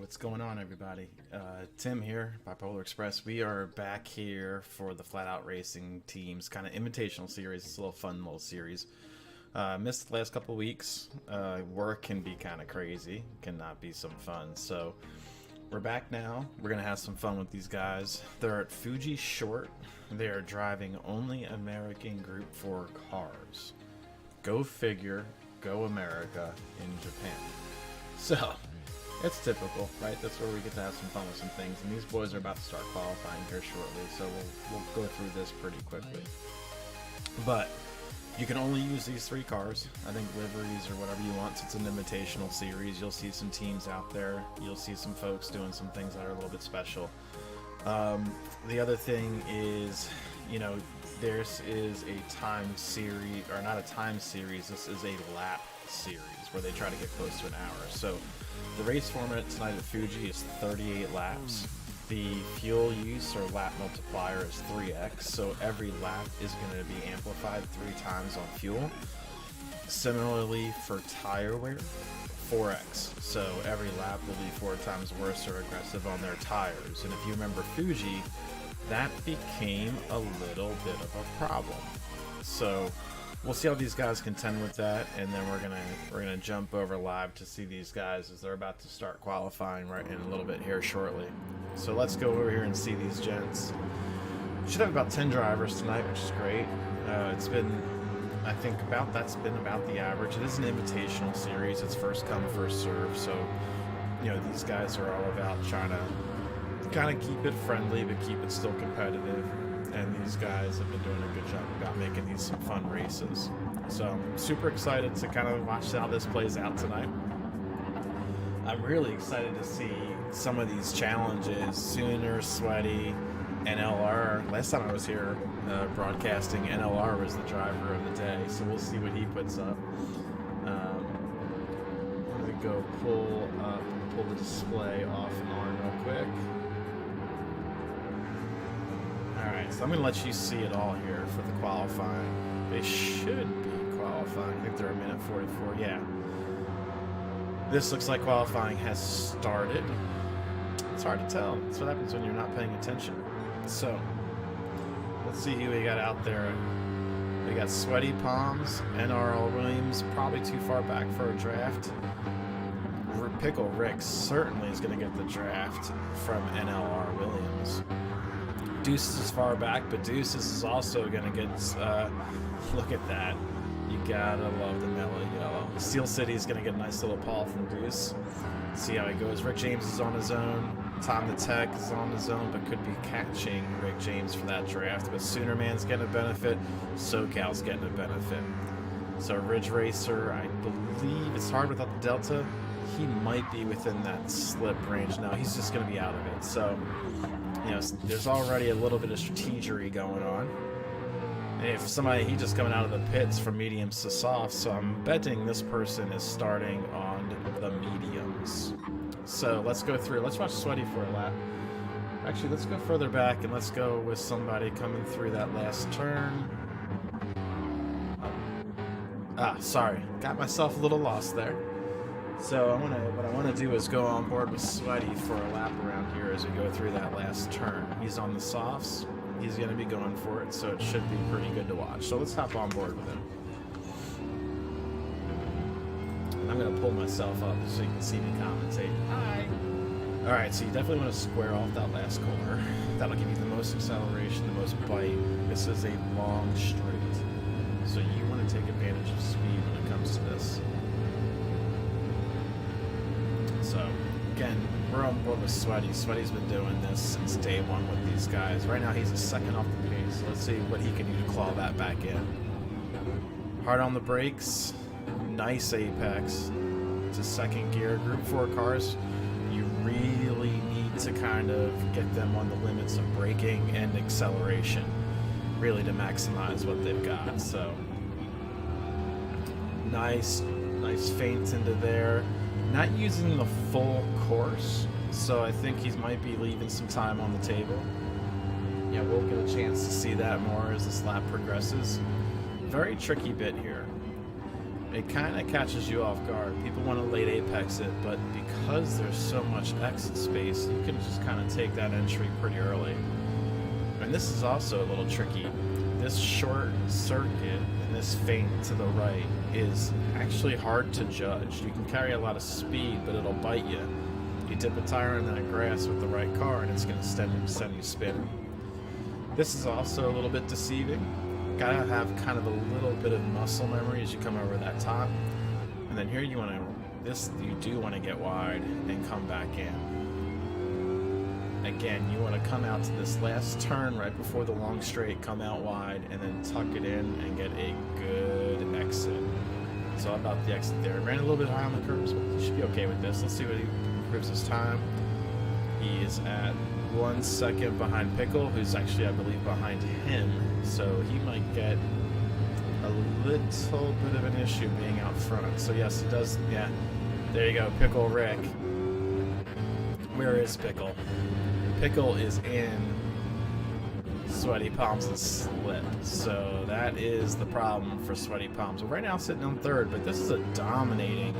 What's going on, everybody? Tim here, Bipolar Express. We are back here for the Flat Out Racing Team's kind of invitational series. It's a little fun little series. Missed the last couple weeks. Work can be kind of crazy, cannot be some fun. So we're back now. We're gonna have some fun with these guys. They're at Fuji Short. They are driving only American Group 4 cars. Go figure. Go America in Japan. So it's typical, right? That's where we get to have some fun with some things. And these boys are about to start qualifying here shortly, so we'll go through this pretty quickly. But you can only use these 3 cars. I think liveries or whatever you want. It's an invitational series. You'll see some teams out there. You'll see some folks doing some things that are a little bit special. The other thing is, you know, this is a time series, or not a time series, this is a lap series where they try to get close to an hour. So the race format tonight at Fuji is 38 laps. The fuel use or lap multiplier is 3x, so every lap is going to be amplified 3 times on fuel. Similarly for tire wear, 4x, so every lap will be 4 times worse or aggressive on their tires. And if you remember Fuji, that became a little bit of a problem. So we'll see how these guys contend with that, and then we're gonna jump over live to see these guys as they're about to start qualifying right in a little bit here shortly. So let's go over here and see these gents. Should have about 10 drivers tonight, which is great. It's been, I think, that's been about the average. It is an invitational series. It's first come, first serve. So, you know, these guys are all about trying to kind of keep it friendly, but keep it still competitive. And these guys have been doing a good job about making these some fun races. So I'm super excited to kind of watch how this plays out tonight. I'm really excited to see some of these challenges. Sooner, Sweaty, NLR. Last time I was here broadcasting, NLR was the driver of the day. So we'll see what he puts up. I'm going to go pull the display off and on real quick. Alright, so I'm going to let you see it all here for the qualifying. They should be qualifying. I think they're a minute 44. Yeah. This looks like qualifying has started. It's hard to tell. That's what happens when you're not paying attention. So, let's see who we got out there. We got Sweaty Palms, NRL Williams, probably too far back for a draft. Pickle Rick certainly is going to get the draft from NLR Williams. Deuces is far back, but Deuces is also going to get, look at that. You gotta love the mellow yellow. Steel City is going to get a nice little paw from Deuce. See how he goes. Rick James is on his own. Tom the Tech is on his own, but could be catching Rick James for that draft. But Sooner Man's getting a benefit. SoCal's getting a benefit. So Ridge Racer, I believe it's hard without the Delta. He might be within that slip range now. He's just going to be out of it. So, you know, there's already a little bit of strategery going on. And if somebody, he just coming out of the pits from mediums to soft, so I'm betting this person is starting on the mediums. So let's go through. Let's watch Sweaty for a lap. Actually, let's go further back and let's go with somebody coming through that last turn. Sorry, got myself a little lost there. So what I want to do is go on board with Sweaty for a lap around here as we go through that last turn. He's on the softs. He's going to be going for it, so it should be pretty good to watch. So let's hop on board with him. I'm going to pull myself up so you can see me commentate. Hi! Alright, so you definitely want to square off that last corner. That'll give you the most acceleration, the most bite. This is a long straight. So you want to take advantage of speed when it comes to this. So, again, we're on board with Sweaty. Sweaty's been doing this since day one with these guys. Right now, he's a second off the pace. So let's see what he can do to claw that back in. Hard on the brakes. Nice apex. It's a second gear. Group 4 cars, you really need to kind of get them on the limits of braking and acceleration, really to maximize what they've got. So, nice feint into there. Not using the full course, so I think he might be leaving some time on the table. Yeah, we'll get a chance to see that more as this lap progresses. Very tricky bit here. it kind of catches you off guard. People want to late apex it, but because there's so much exit space, you can just kind of take that entry pretty early. And this is also a little tricky. This short circuit and this feint to the right is actually hard to judge. You can carry a lot of speed, but it'll bite you. You dip a tire in that grass with the right car, and it's going to send you spinning. This is also a little bit deceiving. Gotta have kind of a little bit of muscle memory as you come over that top. And then here you do want to get wide and come back in. Again, you want to come out to this last turn right before the long straight, come out wide, and then tuck it in and get a good exit. It's all about the exit there. Ran a little bit high on the curves, but he should be okay with this. Let's see what he improves his time. He is at 1 second behind Pickle, who's actually, I believe, behind him. So he might get a little bit of an issue being out front. So yes, he does. Yeah, there you go, Pickle Rick. Where is Pickle? Pickle is in Sweaty Palms and Slip. So that is the problem for Sweaty Palms. We're right now sitting on third, but this is a dominating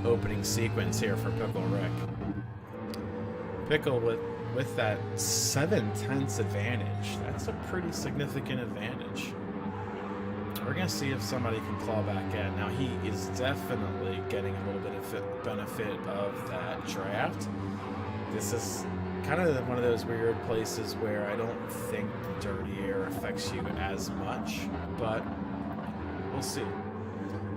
opening sequence here for Pickle Rick. Pickle with that 7/10 advantage. That's a pretty significant advantage. We're going to see if somebody can claw back in. Now, he is definitely getting a little bit of benefit of that draft. This is kind of one of those weird places where I don't think dirty air affects you as much, but we'll see.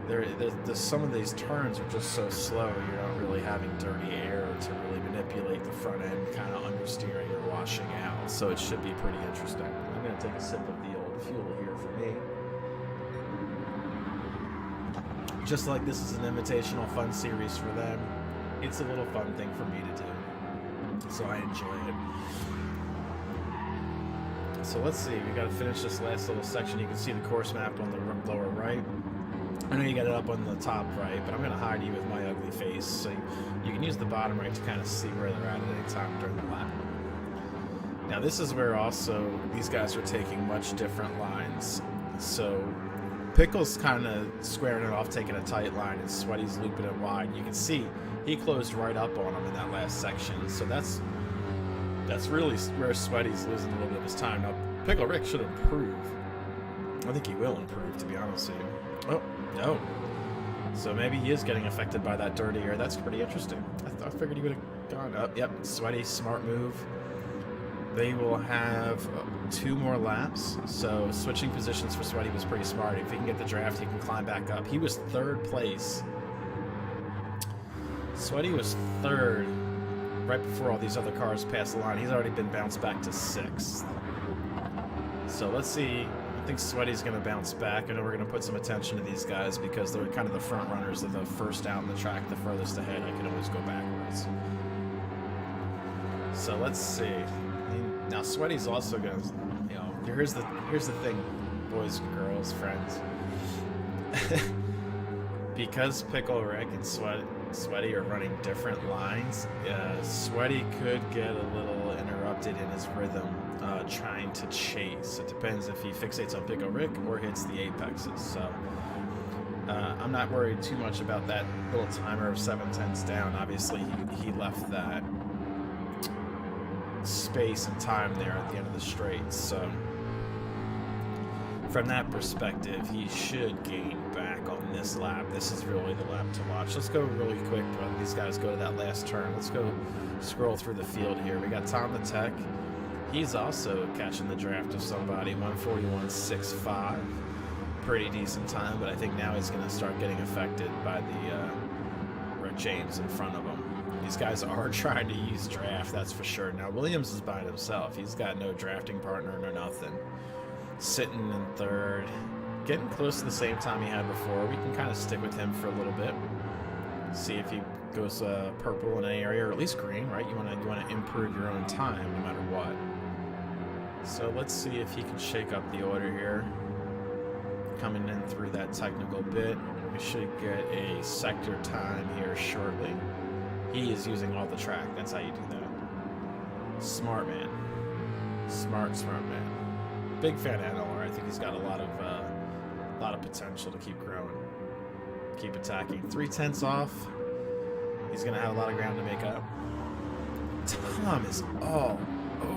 There's some of these turns are just so slow, you're not really having dirty air to really manipulate the front end, kind of understeering or washing out. So it should be pretty interesting. I'm going to take a sip of the old fuel here for me. Just like this is an invitational fun series for them, it's a little fun thing for me to do. So I enjoy it. So let's see, we got to finish this last little section. You can see the course map on the lower right. I know you got it up on the top right, but I'm going to hide you with my ugly face, so you can use the bottom right to kind of see where they're at any time during the lap. Now this is where also these guys are taking much different lines. So Pickle's kind of squaring it off, taking a tight line, and Sweaty's looping it wide. You can see he closed right up on him in that last section, so that's really where Sweaty's losing a little bit of his time. Now Pickle Rick should improve. I think he will improve, to be honest with you. Oh, no. So maybe he is getting affected by that dirty air. That's pretty interesting. I figured he would have gone up. Yep, Sweaty, smart move. They will have 2 more laps. So switching positions for Sweaty was pretty smart. If he can get the draft, he can climb back up. He was 3rd place. Sweaty was 3rd right before all these other cars passed the line. He's already been bounced back to 6th. So let's see. I think Sweaty's going to bounce back. I know we're going to put some attention to these guys because they're kind of the front runners of the first out in the track, the furthest ahead. I can always go backwards. So let's see. Now Sweaty's also going to, here's the thing, boys and girls, friends. Because Pickle Rick and Sweaty are running different lines, Sweaty could get a little interrupted in his rhythm trying to chase. It depends if he fixates on Pickle Rick or hits the apexes. So I'm not worried too much about that little timer of 7/10 down. Obviously, he left that space and time there at the end of the straight. So from that perspective, he should gain back on this lap. This is really the lap to watch. Let's go really quick when these guys go to that last turn. Let's go scroll through the field here. We got Tom the Tech. He's also catching the draft of somebody, 141.65. Pretty decent time, but I think now he's going to start getting affected by the Rick James in front of him. These guys are trying to use draft, that's for sure. Now, Williams is by himself. He's got no drafting partner, no nothing. Sitting in 3rd. Getting close to the same time he had before. We can kind of stick with him for a little bit. See if he goes purple in any area, or at least green, right? You want to improve your own time no matter what. So let's see if he can shake up the order here. Coming in through that technical bit. We should get a sector time here shortly. He is using all the track. That's how you do that. Smart man. Smart man. Big fan of NLR. I think he's got a lot of potential to keep growing. keep attacking. 3/10 off. He's going to have a lot of ground to make up. Tom is all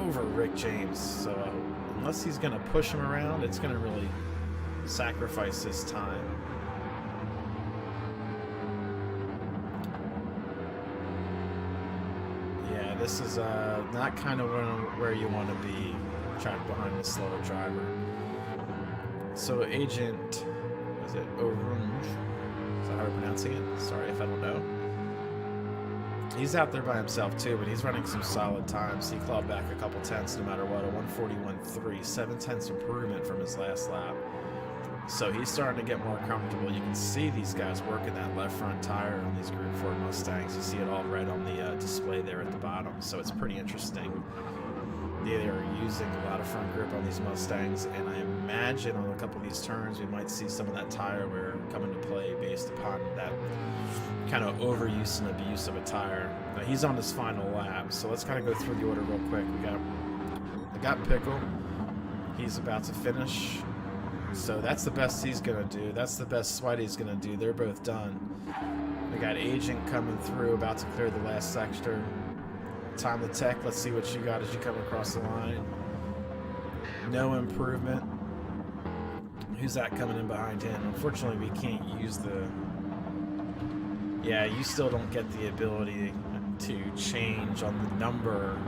over Rick James, so unless he's going to push him around, it's going to really sacrifice his time. Yeah, this is not kind of where you want to be, trapped behind the slower driver. So Agent, is it Orange? Is that how we're pronouncing it? Sorry if I don't know. He's out there by himself too, but he's running some solid times. He clawed back a couple tenths no matter what. A 141.3, 7/10 improvement from his last lap. So he's starting to get more comfortable. You can see these guys working that left front tire on these Group 4 Mustangs. You see it all red on the display there at the bottom. So it's pretty interesting. They are using a lot of front grip on these Mustangs, and I imagine on a couple of these turns we might see some of that tire wear come into play based upon that kind of overuse and abuse of a tire. Now he's on his final lap, so let's kind of go through the order real quick. We got Pickle. He's about to finish, so that's the best he's gonna do. That's the best Sweaty's gonna do. They're both done. We got Agent coming through, about to clear the last sector. Time the Tech, let's see what you got as you come across the line. No improvement. Who's that coming in behind him? Unfortunately, we can't use the... Yeah, you still don't get the ability to change on the number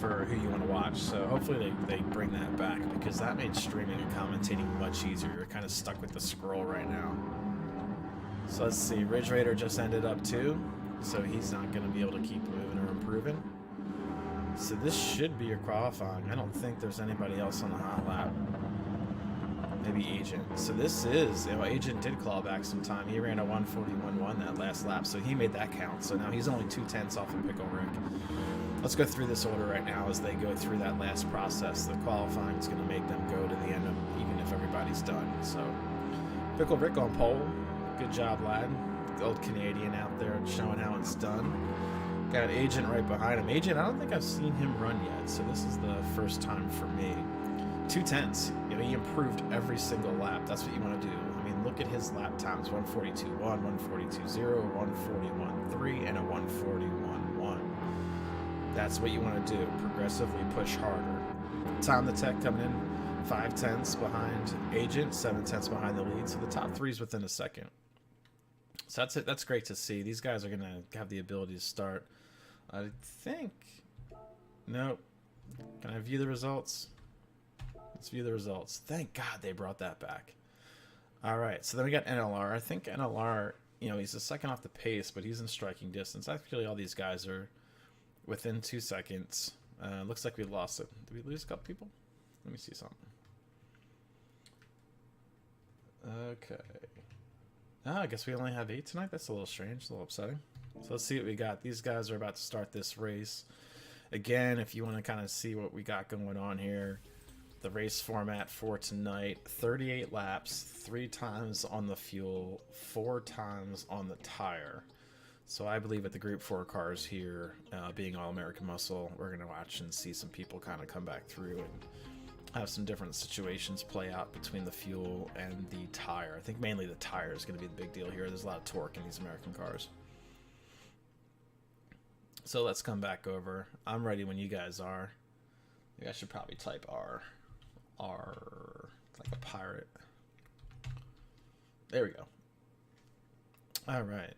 for who you want to watch. So hopefully they bring that back, because that made streaming and commentating much easier. You're kind of stuck with the scroll right now. So let's see. Ridge Raider just ended up too, so he's not going to be able to keep moving or improving. So this should be your qualifying. I don't think there's anybody else on the hot lap. Maybe Agent. So this is, you know, Agent did claw back some time. He ran a 141.1 that last lap, so he made that count. So now he's only 2/10 off of Pickle Rick. Let's go through this order right now as they go through that last process. The qualifying is going to make them go to the end of, even if everybody's done. So Pickle Rick on pole. Good job, lad. The old Canadian out there showing how it's done. Got Agent right behind him. Agent, I don't think I've seen him run yet, so this is the first time for me. 2/10. You know, he improved every single lap. That's what you want to do. I mean, look at his lap times: 142.1, 142.0, 141.3, and a 141.1. That's what you want to do. Progressively push harder. Time the Tech coming in 5/10 behind Agent, 7/10 behind the lead. So the top three is within a second. So that's it. That's great to see. These guys are going to have the ability to start. I think. Nope. Can I view the results? Let's view the results. Thank God they brought that back. All right. So then we got NLR. I think NLR, you know, he's a second off the pace, but he's in striking distance. Actually, all these guys are within 2 seconds. Looks like we lost it. Did we lose a couple people? Let me see something. Okay. Oh, I guess we only have 8 tonight. That's a little strange, a little upsetting. So let's see what we got. These guys are about to start this race. Again, if you want to kind of see what we got going on here, the race format for tonight: 38 laps, 3 times on the fuel, 4 times on the tire. So I believe with the Group 4 cars here, being all American muscle, we're going to watch and see some people kind of come back through and have some different situations play out between the fuel and the tire. I think mainly the tire is going to be the big deal here. There's a lot of torque in these American cars. So let's come back over. I'm ready when you guys are. You guys should probably type R. R, like a pirate. There we go. All right.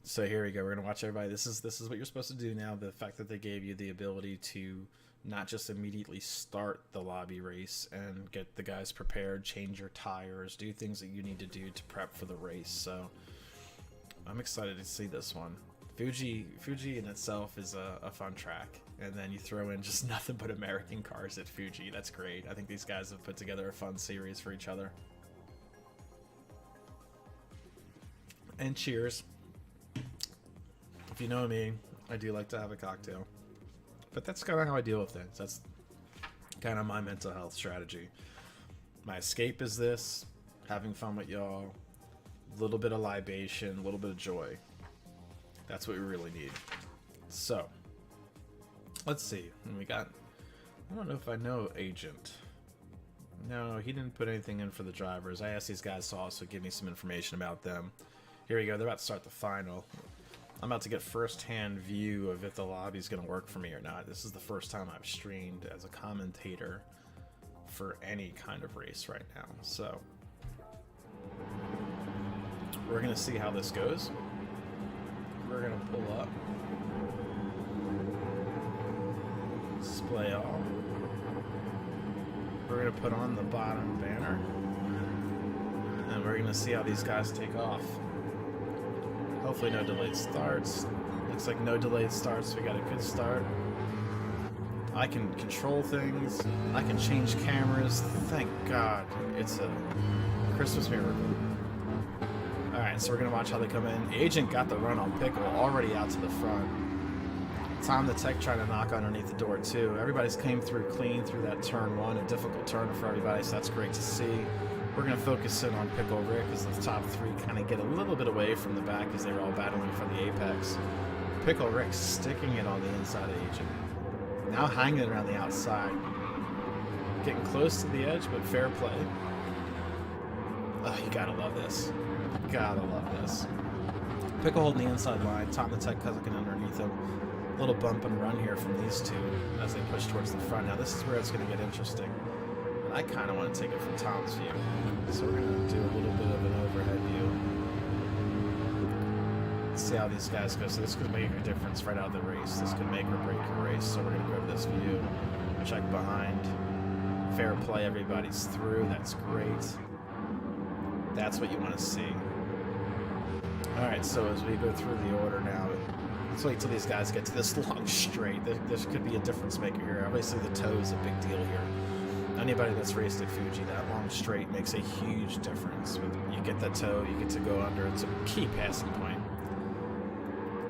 So here we go. We're going to watch everybody. This is what you're supposed to do now. The fact that they gave you the ability to not just immediately start the lobby race and get the guys prepared, change your tires, do things that you need to do to prep for the race. So I'm excited to see this one. Fuji in itself is a fun track, and then you throw in just nothing but American cars at Fuji. That's great. I think these guys have put together a fun series for each other. And cheers. If you know me, I do like to have a cocktail. But that's kind of how I deal with things. That's kind of my mental health strategy. My escape is this: having fun with y'all, a little bit of libation, a little bit of joy. That's what we really need. So, let's see. And we got, I don't know if I know Agent. No, he didn't put anything in for the drivers. I asked these guys to also give me some information about them. Here we go. They're about to start the final. I'm about to get first-hand view of if the lobby's going to work for me or not. This is the first time I've streamed as a commentator for any kind of race right now. So we're going to see how this goes. We're going to pull up. Display all. We're going to put on the bottom banner. And we're going to see how these guys take off. Hopefully no delayed starts. Looks like no delayed starts. We got a good start. I can control things. I can change cameras. Thank God. It's a Christmas miracle. Alright, so we're going to watch how they come in. Agent got the run on Pickle already out to the front. Tom the Tech trying to knock underneath the door too. Everybody's came through clean through that turn one, a difficult turn for everybody, so that's great to see. We're going to focus in on Pickle Rick as the top three kind of get a little bit away from the back as they were all battling for the apex. Pickle Rick sticking it on the inside of Agent. Now hanging it around the outside. Getting close to the edge, but fair play. Oh, you gotta love this. Gotta love this. Pickle holding the inside line. Tom the Tech looking underneath him. Little bump and run here from these two as they push towards the front. Now this is where it's going to get interesting. And I kind of want to take it from Tom's view. So we're going to do a little bit of an overhead view. Let's see how these guys go. So this could make a difference right out of the race. This could make or break your race. So we're going to go to this view. Check behind. Fair play. Everybody's through. That's great. That's what you want to see. Alright, so as we go through the order now, let's wait till these guys get to this long straight. This could be a difference maker here. Obviously the toe is a big deal here. Anybody that's raced at Fuji, that long straight makes a huge difference. You get that toe, you get to go under. It's a key passing point.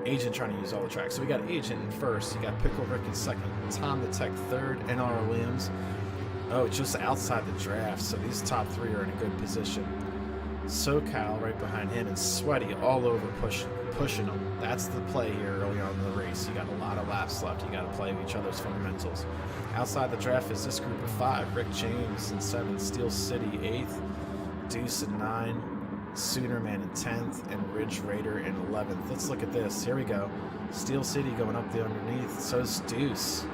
Agent trying to use all the tracks. So we got Agent in first. You got Pickle Rick in second. Tom the Tech third. NR Williams. Oh, just outside the draft. So these top three are in a good position. SoCal right behind him and Sweaty all over pushing them. That's the play here early on in the race. You got a lot of laps left. You got to play each other's fundamentals. Outside the draft is this group of five. Rick James in 7th, Steel City 8th, Deuce in 9, Soonerman in 10th, and Ridge Raider in 11th. Let's look at this. Here we go. Steel City going up the underneath. So's Deuce.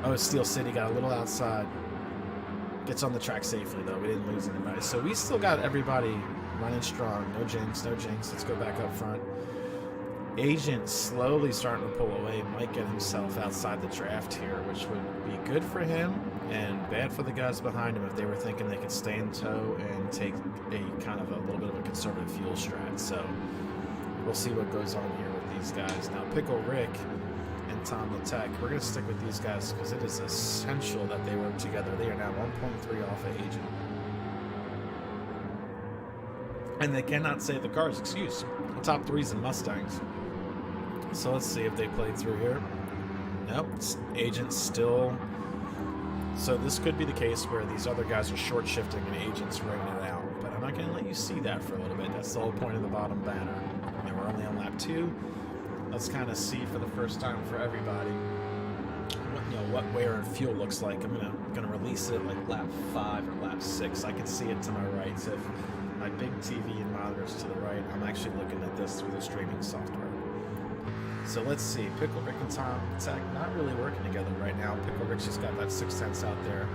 Oh, Steel City got a little outside. Gets on the track safely, though. We didn't lose anybody. So we still got everybody running strong. No jinx, no jinx. Let's go back up front. Agent slowly starting to pull away. Might get himself outside the draft here, which would be good for him and bad for the guys behind him if they were thinking they could stay in tow and take a kind of a little bit of a conservative fuel strat. So we'll see what goes on here with these guys. Now, Pickle Rick and Tom the Tech, we're going to stick with these guys because it is essential that they work together. They are now 1.3 off of Agent. And they cannot save the cars, excuse. The top three's in Mustangs. So let's see if they played through here. Nope, Agent's still... So this could be the case where these other guys are short shifting and Agent's ringing it out. But I'm not going to let you see that for a little bit. That's the whole point of the bottom banner. And we're only on lap 2. Let's kind of see for the first time for everybody, what wear and fuel looks like. I'm gonna release it like lap 5 or lap 6. I can see it to my right. So if my big TV and monitors to the right, I'm actually looking at this through the streaming software. So let's see. Pickle Rick and Tom Tech not really working together right now. Pickle Rick's just got that 6/10 out there.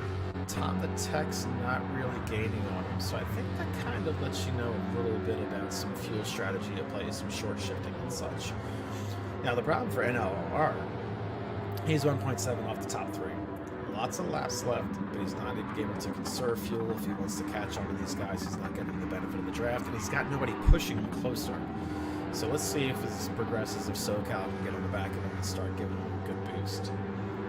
Tom the Tech's not really gaining on him. So I think that kind of lets you know a little bit about some fuel strategy to play, some short shifting and such. Now, the problem for NLR, he's 1.7 off the top 3. Lots of laps left, but he's not able to conserve fuel if he wants to catch on to these guys. He's not getting the benefit of the draft, and he's got nobody pushing him closer. So let's see if this progresses, if SoCal can get on the back of him and start giving him a good boost.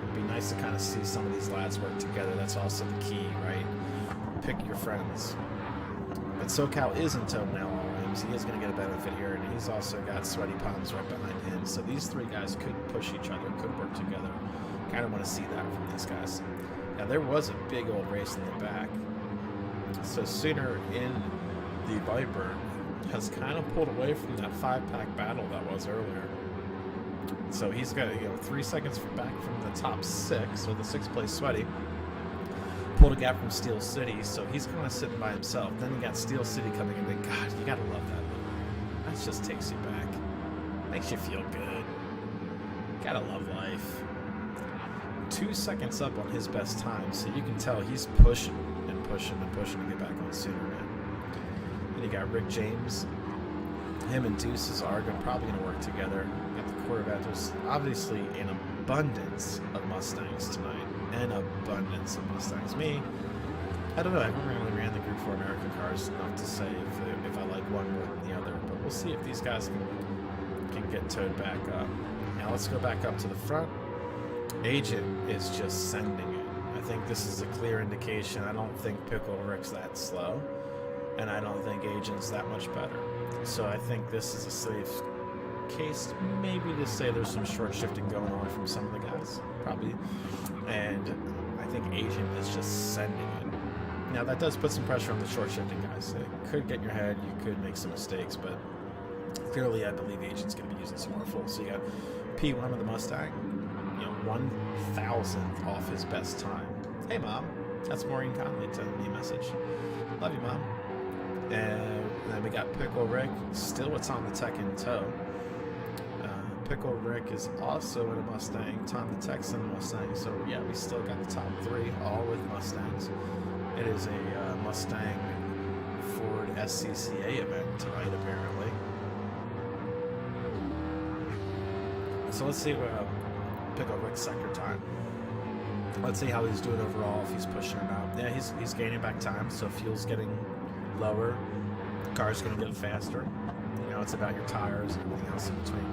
It'd be nice to kind of see some of these lads work together. That's also the key, right? Pick your friends. But SoCal is in tow now. He is going to get a benefit here, and he's also got Sweaty Palms right behind him. So these three guys could push each other, could work together. Kind of want to see that from these guys. Now, there was a big old race in the back. So Sooner in the Viper has kind of pulled away from that 5-pack battle that was earlier. So he's got 3 seconds back from the top 6, or the 6th place Sweaty. pulled a gap from Steel City, so he's kind of sitting by himself. Then you got Steel City coming in, and God, you gotta love that look. That just takes you back. Makes you feel good. Gotta love life. 2 seconds up on his best time, so you can tell he's pushing and pushing and pushing to get back on sooner, man. Then you got Rick James. Him and Deuces are probably going to work together. Got the Corvette. There's obviously an abundance of Mustangs tonight. An abundance of Mustangs. Me, I don't know. I haven't really ran the Group 4 American cars enough to say if I like one more than the other. But we'll see if these guys can get towed back up. Now let's go back up to the front. Agent is just sending it. I think this is a clear indication. I don't think Pickle Rick's that slow, and I don't think Agent's that much better. So I think this is a safe case, maybe to say there's some short shifting going on from some of the guys, probably. And I think Agent is just sending it. Now that does put some pressure on the short shifting guys. It could get in your head, you could make some mistakes, but clearly I believe Agent's going to be using some more full. So you got P1 of the Mustang, 1,000th off his best time. Hey Mom, that's Maureen Conley sending me a message. Love you, Mom. And then we got Pickle Rick, still what's on the tech in tow. Pickle Rick is also in a Mustang, Tom the Tech's in a Mustang, so yeah, we still got the top three, all with Mustangs. It is a Mustang Ford SCCA event tonight, apparently. So let's see what Pickle Rick's sector time. Let's see how he's doing overall, if he's pushing or not. Yeah, he's gaining back time, so fuel's getting lower, car's going to get faster. It's about your tires and everything else in between.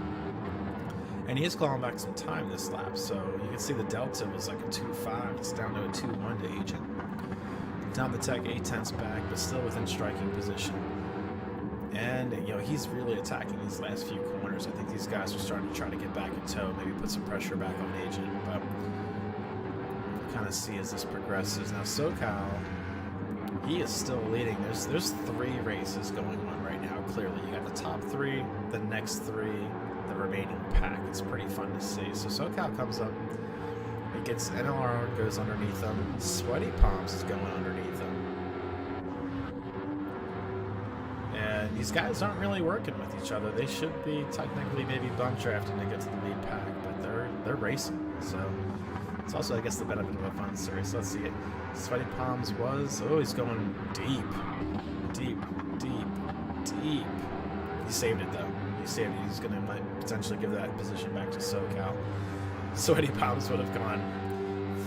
And he is clawing back some time this lap, so you can see the delta was like a 2.5. It's down to a 2.1 to Agent. Down the Tech 8/10ths back, but still within striking position. And he's really attacking these last few corners. I think these guys are starting to try to get back in tow, maybe put some pressure back on Agent. But we'll kind of see as this progresses. Now SoCal, he is still leading. There's 3 races going on right now. Clearly, you got the top 3, the next 3, the remaining pack. It's pretty fun to see. So SoCal comes up. It gets NLR goes underneath them. Sweaty Palms is going underneath them. And these guys aren't really working with each other. They should be technically maybe bunt drafting to get to the lead pack, but they're racing. So it's also, I guess, the benefit of a fun series. So let's see it. Sweaty Palms he's going deep. Deep. He saved it though. He saved it. He's going to potentially give that position back to SoCal. Sweaty Palms would have gone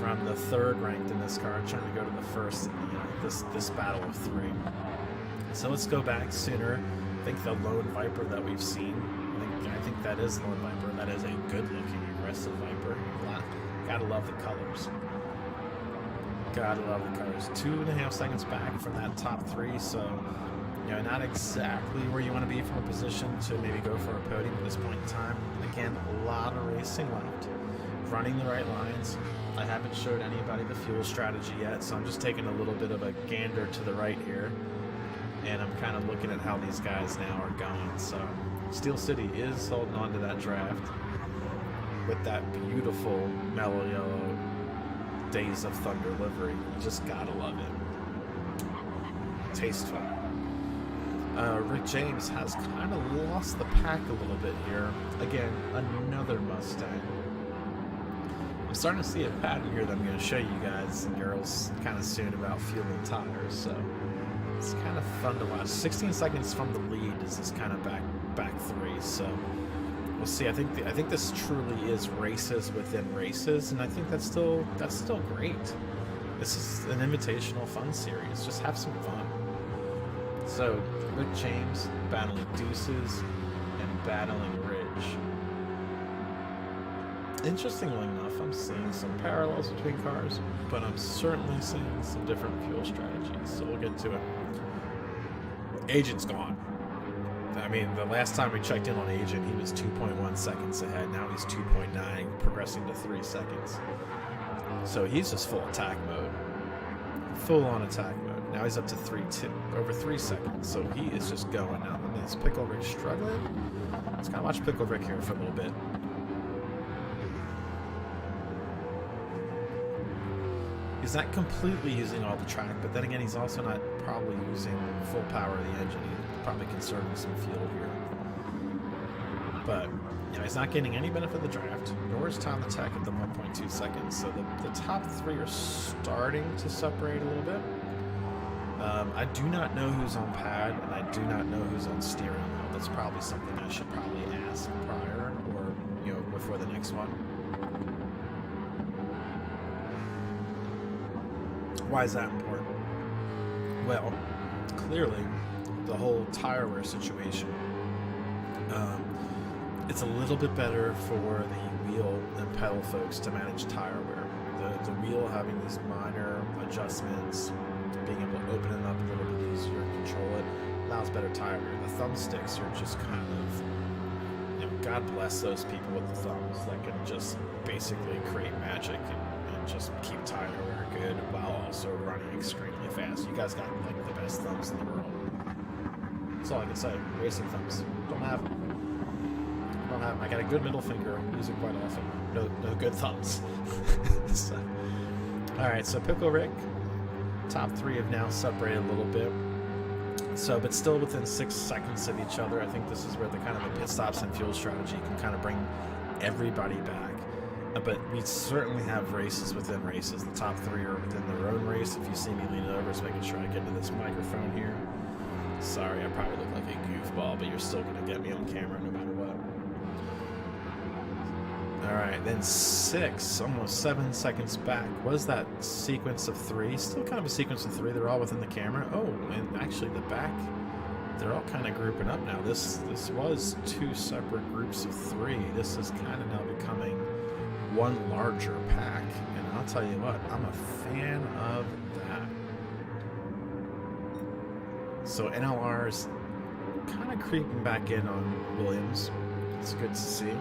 from the 3rd ranked in this car, trying to go to the 1st in this battle of 3. So let's go back sooner. I think the Lone Viper that we've seen, I think that is Lone Viper. That is a good-looking, aggressive Viper. Gotta love the colors. Gotta love the colors. 2.5 seconds back from that top 3, so not exactly where you want to be from a position to maybe go for a podium at this point in time. Again, a lot of racing left. Running the right lines. I haven't showed anybody the fuel strategy yet, so I'm just taking a little bit of a gander to the right here. And I'm kind of looking at how these guys now are going. So Steel City is holding on to that draft with that beautiful mellow yellow Days of Thunder livery. You just gotta love it. Tasteful. Rick James has kind of lost the pack a little bit here. Again, another Mustang. I'm starting to see a pattern here that I'm going to show you guys and girls kind of soon about fuel and tires. So it's kind of fun to watch. 16 seconds from the lead is this kind of back 3. So we'll see. I think this truly is races within races, and I think that's still great. This is an invitational fun series. Just have some fun. So Rick James battling Deuces and battling Ridge. Interestingly enough, I'm seeing some parallels between cars, but I'm certainly seeing some different fuel strategies. So we'll get to it. Agent's gone. I mean, the last time we checked in on Agent, he was 2.1 seconds ahead. Now he's 2.9, progressing to 3 seconds. So he's just full attack mode. Full on attack mode. Now he's up to over 3 seconds. So he is just going now. Is Pickle Rick struggling? Let's kind of watch Pickle Rick here for a little bit. He's not completely using all the track, but then again, he's also not probably using full power of the engine. He's probably conserving some fuel here. But, you know, he's not getting any benefit of the draft, nor is time attack at the 1.2 seconds. So the top three are starting to separate a little bit. I do not know who's on pad, and I do not know who's on steering wheel. That's probably something I should probably ask prior, or, you know, before the next one. Why is that important? Well, clearly, the whole tire wear situation, it's a little bit better for the wheel and pedal folks to manage tire wear. The wheel having these minor adjustments, being able to open it up a little bit easier and control it, allows better tire wear. The thumbsticks are just kind of, you know, God bless those people with the thumbs that can just basically create magic and just keep tire wear good while also running extremely fast. You guys got like the best thumbs in the world. That's all I can say. Racing thumbs. Don't have them. Don't have them. I got a good middle finger. Use it quite often. No good thumbs. So, all right. So Pickle Rick, top three have now separated a little bit. So, but still within 6 seconds of each other. I think this is where the kind of the pit stops and fuel strategy can kind of bring everybody back. But we certainly have races within races. The top three are within their own race. If you see me leaning over, just making sure I get into this microphone here. Sorry, I probably look like a goofball, but you're still going to get me on camera no matter what. Alright, then 6, almost 7 seconds back. Was that sequence of 3? Still kind of a sequence of 3. They're all within the camera. Oh, and actually the back, they're all kind of grouping up now. This was 2 separate groups of 3. This is kind of now becoming one larger pack. And I'll tell you what, I'm a fan of that. So NLR's kind of creeping back in on Williams. It's good to see.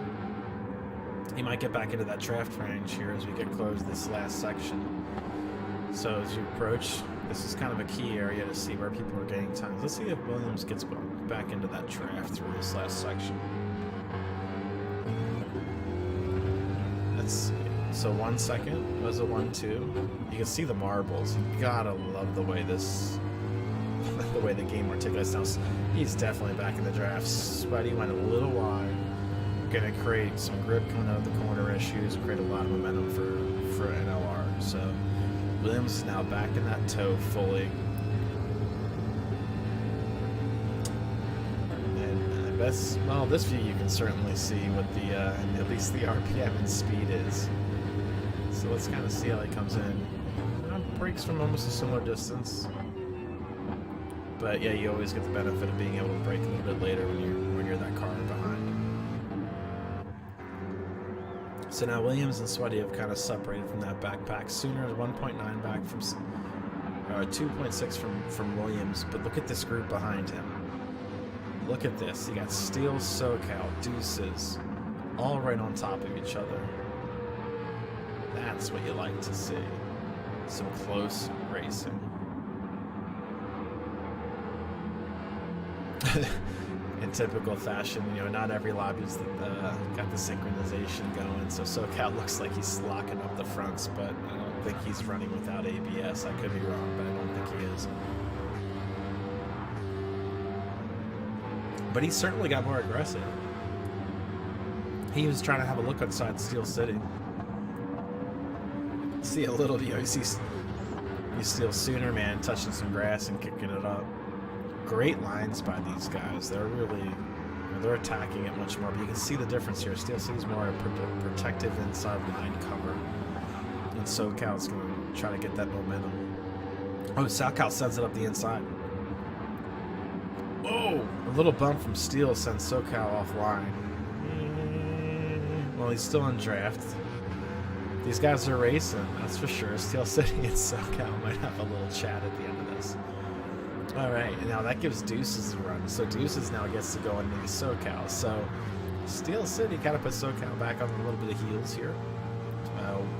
He might get back into that draft range here as we get close to this last section. So as you approach, this is kind of a key area to see where people are getting times. Let's see if Williams gets back into that draft through this last section. Let's see. So 1 second was a 1-2. You can see the marbles. You gotta love the way the way the game articulates. Now he's definitely back in the draft. Sweaty went a little wide. Going to create some grip coming out of the corner issues and create a lot of momentum for NLR. So Williams is now back in that toe fully. And best, well, this view you can certainly see what the at least the RPM and speed is. So let's kind of see how he comes in. Brakes from almost a similar distance. But yeah, you always get the benefit of being able to brake a little bit later when you're that car behind. So now Williams and Sweaty have kind of separated from that backpack. Sooner is 1.9 back from 2.6 from Williams. But look at this group behind him. Look at this. You got Steel, SoCal, Deuces, all right on top of each other. That's what you like to see. Some close racing. In typical fashion, you know, not every lobby's got the synchronization going, so SoCal looks like he's locking up the fronts, but I don't think he's running without ABS. I could be wrong, but I don't think he is. But he certainly got more aggressive. He was trying to have a look outside Steel City. See a little, you know, you Steel Sooner, man, touching some grass and kicking it up. Great lines by these guys. They're really, you know, they're attacking it much more. But you can see the difference here. Steel City's more a protective inside line cover, and SoCal's going to try to get that momentum. Oh, SoCal sends it up the inside. Oh, a little bump from Steel sends SoCal offline. Well, he's still in draft. These guys are racing, that's for sure. Steel City and SoCal might have a little chat at the end of this. All right, and now that gives Deuces a run. So Deuces now gets to go into SoCal. So Steel City kind of put SoCal back on a little bit of heels here.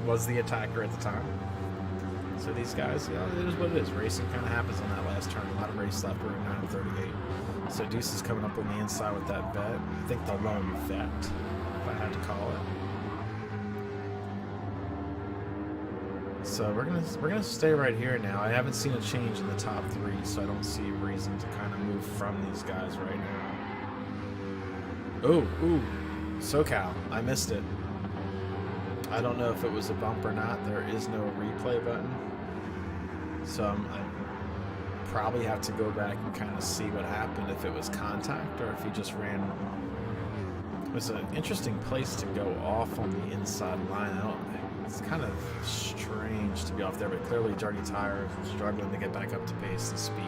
Was the attacker at the time. So these guys, you know, it is what it is. Racing kind of happens on that last turn. A lot of race left. We're at 9:38. So Deuces coming up on the inside with that vet. I think the lone vet, if I had to call it. So we're gonna stay right here now. I haven't seen a change in the top 3, so I don't see a reason to kind of move from these guys right now. Ooh, SoCal. I missed it. I don't know if it was a bump or not. There is no replay button. So I probably have to go back and kind of see what happened, if it was contact or if he just ran. It was an interesting place to go off on the inside line. It's kind of strange to be off there, but clearly dirty tires was struggling to get back up to pace and speed.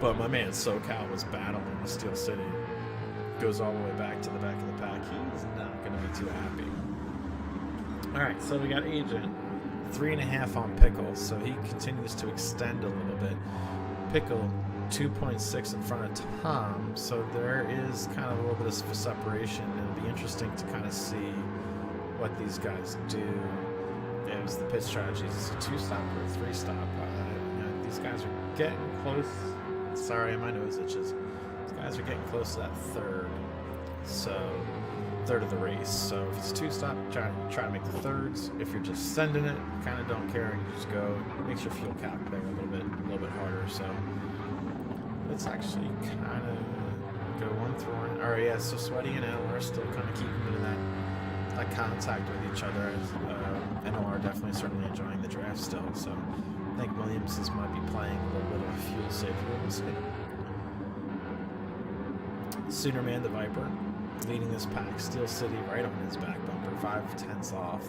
But my man SoCal was battling with Steel City. Goes all the way back to the back of the pack. He's not going to be too happy. Alright, so we got Agent. 3.5 on Pickle, so he continues to extend a little bit. Pickle 2.6 in front of Tom, so there is kind of a little bit of separation. It'll be interesting to kind of see what these guys do. It was the pit strategy. Is it a 2-stop or a 3-stop? These guys are getting close. Sorry, my nose itches. These guys are getting close to that third of the race. So if it's a 2-stop, try to make the thirds. If you're just sending it, kind of don't care, and you just go. It makes your fuel cap there a little bit harder. So let's actually kind of go 1 through 1. All right, yeah. So Sweaty and NLR still kind of keeping in that contact with each other. NLR definitely certainly enjoying the draft still. So I think Williams might be playing a little bit of a fuel saver. We'll see. Soonerman the Viper leading this pack. Steel City right on his back bumper, 5/10 off.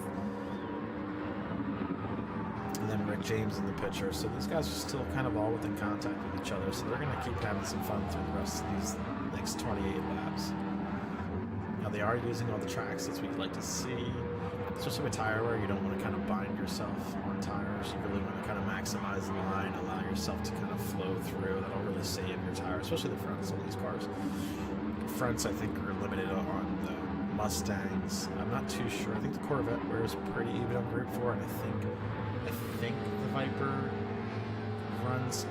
And then Rick James in the picture. So these guys are still kind of all within contact with each other. So they're going to keep having some fun through the rest of these next 28 laps. Now they are using all the tracks as we'd like to see. Especially with tire wear, you don't want to kind of bind yourself on tires. You really want to kind of maximize the line, allow yourself to kind of flow through. That'll really save your tire, especially the fronts on these cars. Fronts, I think, are limited on the Mustangs. I'm not too sure. I think the Corvette wears pretty even on Group 4, and I think the Viper runs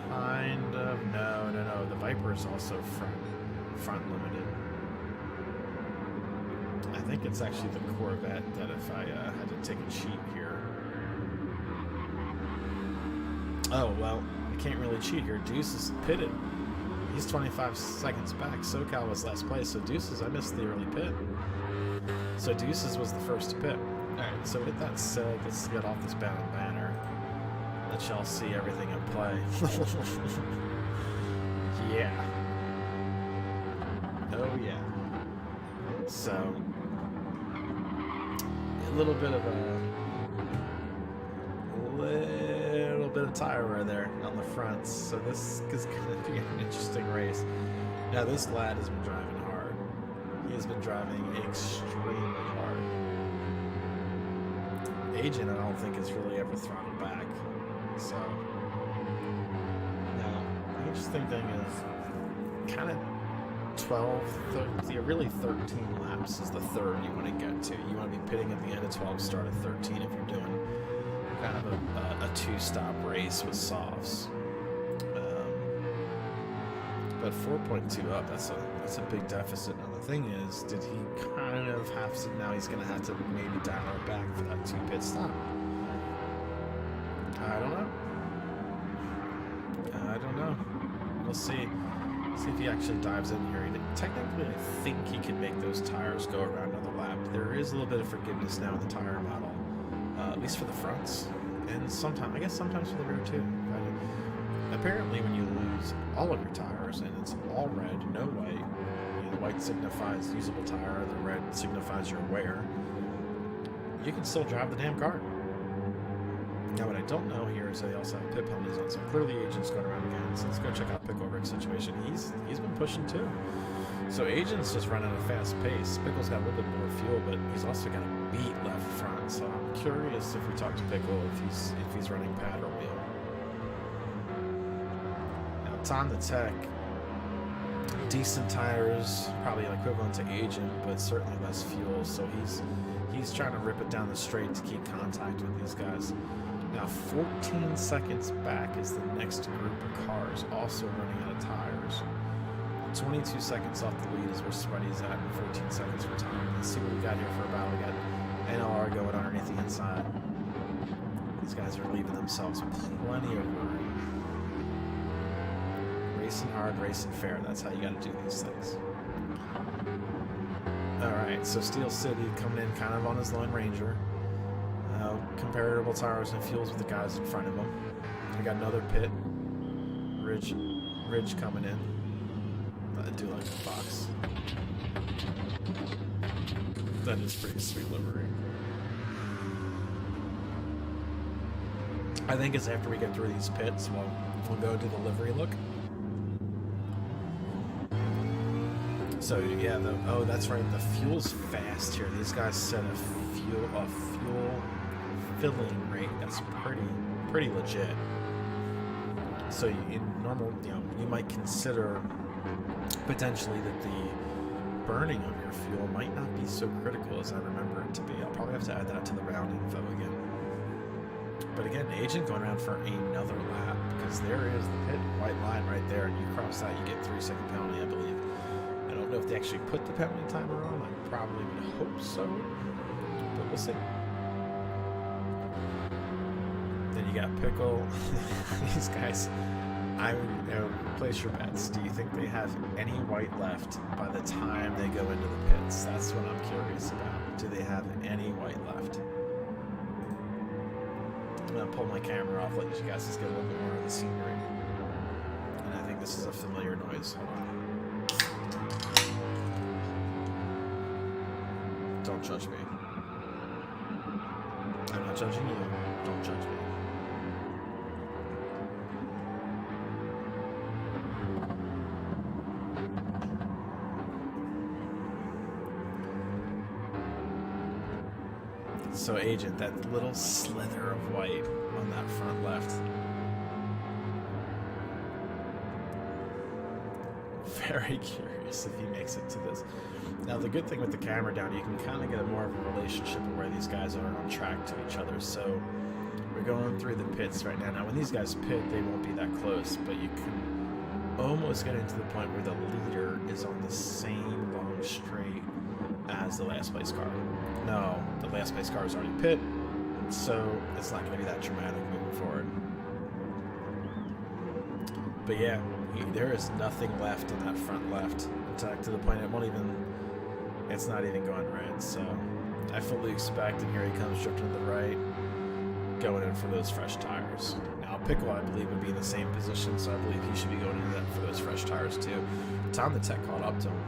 kind of. No. The Viper is also front limited. I think it's actually the Corvette that if I had to take a cheat here. Oh, well, I can't really cheat here. Deuce is pitted. He's 25 seconds back. SoCal was last place, so Deuces, I missed the early pit. So Deuces was the first to pit. Alright, so with that said, let's get off this bound banner. Let y'all see everything in play. Yeah. Oh yeah. So, a little bit of tire wear there on the fronts, so this is going to be an interesting race. Now this lad has been driving hard. He has been driving extremely hard. Agent, I don't think, has really ever throttled back. So now the interesting thing is kind of 12, 13, really 13 laps is the third you want to get to. You want to be pitting at the end of 12, start at 13 if you're doing kind of a 2-stop race with softs. But 4.2 up, that's a big deficit. Now the thing is, did he kind of have to, now he's going to have to maybe dial it back for that 2 pit stop? I don't know. We'll see. See if he actually dives in here. Technically, I think he can make those tires go around another lap. There is a little bit of forgiveness now in the tire model. At least for the fronts, and sometimes for the rear too. Apparently, when you lose all of your tires and it's all red, no white, the white signifies usable tire, the red signifies your wear, you can still drive the damn car. Now, what I don't know here is they also have pit penalties on, so clearly Agent's going around again. So let's go check out Pickle Rick's situation. He's been pushing too. So Agent's just running at a fast pace. Pickle's got a little bit more fuel, but he's also got a beat left front. So I'm curious if we talk to Pickle if he's running pad or wheel. Now Tom the Tech, decent tires, probably equivalent to Agent, but certainly less fuel. So he's trying to rip it down the straight to keep contact with these guys. Now 14 seconds back is the next group of cars also running out of tires. 22 seconds off the lead is where Sweaty's at, and 14 seconds for Tom. Let's see what we got here for a battle. We got NLR going underneath the inside. These guys are leaving themselves plenty of room. Racing hard, racing fair. That's how you got to do these things. Alright, so Steel City coming in kind of on his Lone Ranger. Comparable tires and fuels with the guys in front of him. We got another pit. Ridge coming in. I do like the box. That is pretty sweet livery. I think it's after we get through these pits, we'll go do the livery look. So yeah, oh that's right, the fuel's fast here. These guys set a fuel filling rate that's pretty legit. So in normal, you might consider potentially that the burning of your fuel might not be so critical as I remember it to be. I'll probably have to add that to the round info again. But again, Agent going around for another lap because there is the pit white line right there, and you cross that, you get 3-second penalty, I believe. I don't know if they actually put the penalty timer on. I probably would hope so, but we'll see. Then you got Pickle. These guys, I would place your bets. Do you think they have any white left by the time they go into the pits? That's what I'm curious about. Do they have any white left? I'm going to pull my camera off, let you guys just get a little bit more of the scenery. And I think this is a familiar noise. Hold on. Don't judge me. I'm not judging you. Don't judge me. So Agent, that little slither of white on that front left. Very curious if he makes it to this. Now the good thing with the camera down, you can kind of get more of a relationship of where these guys are on track to each other. So we're going through the pits right now. Now when these guys pit, they won't be that close, but you can almost get into the point where the leader is on the same long straight as the last place car. No, the last place car is already pit, so it's not going to be that dramatic moving forward. But yeah, there is nothing left in that front left. In fact, to the point it's not even going red. So I fully expect, and here he comes drifting to the right, going in for those fresh tires. Now Pickle, I believe, would be in the same position, so I believe he should be going into that for those fresh tires too. Tom the Tech caught up to him.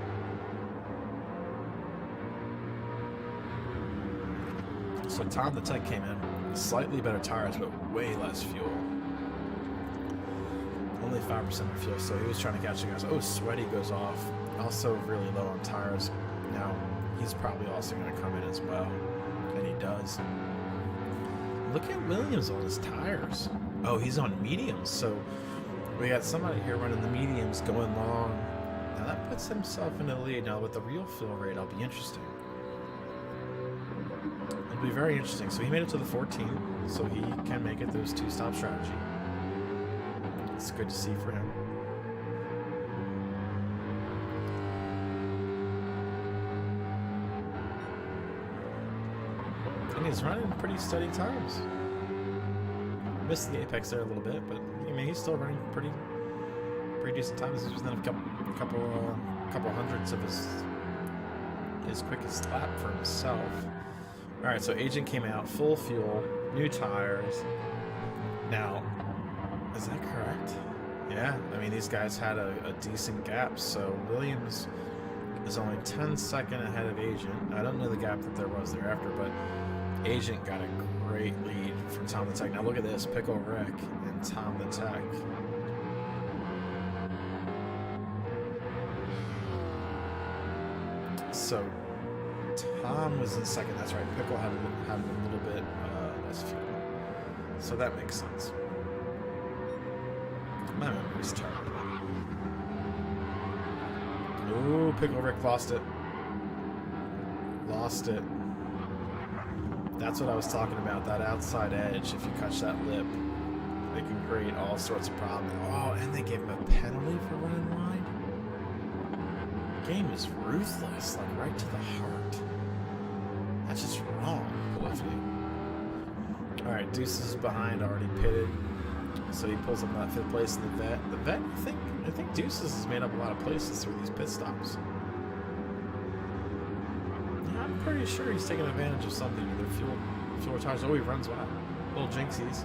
So Tom the Tech came in, slightly better tires, but way less fuel. Only 5% of fuel, so he was trying to catch the guys. Oh, Sweaty goes off. Also really low on tires. Now, he's probably also going to come in as well, and he does. Look at Williams on his tires. Oh, he's on mediums, so we got somebody here running the mediums going long. Now that puts himself in the lead. Now with the real fuel rate, I'll be interesting. It'll be very interesting. So he made it to the 14, so he can make it those two-stop strategy. It's good to see for him. And he's running pretty steady times. Missed the apex there a little bit, but I mean he's still running pretty decent times. He's within a couple hundredths of his quickest lap for himself. All right, so Agent came out full fuel, new tires. Now, is that correct? Yeah, I mean these guys had a decent gap. So Williams is only 10 seconds ahead of Agent. I don't know the gap that there was thereafter, but Agent got a great lead from Tom the Tech. Now look at this, Pickle Rick and Tom the Tech. So Tom was in second, that's right. Pickle had a little bit less fuel. So that makes sense. My memory's terrible. Ooh, Pickle Rick lost it. Lost it. That's what I was talking about, that outside edge. If you catch that lip, they can create all sorts of problems. Oh, and they gave him a penalty for running wide? Game is ruthless, like right to the heart. That's just wrong, Polyphony. Alright, Deuce is behind, already pitted. So he pulls up that 5th place in the vet. The vet, I think Deuces has made up a lot of places through these pit stops. Yeah, I'm pretty sure he's taking advantage of something. Either fuel tires. Oh, he runs wide. Little jinxies.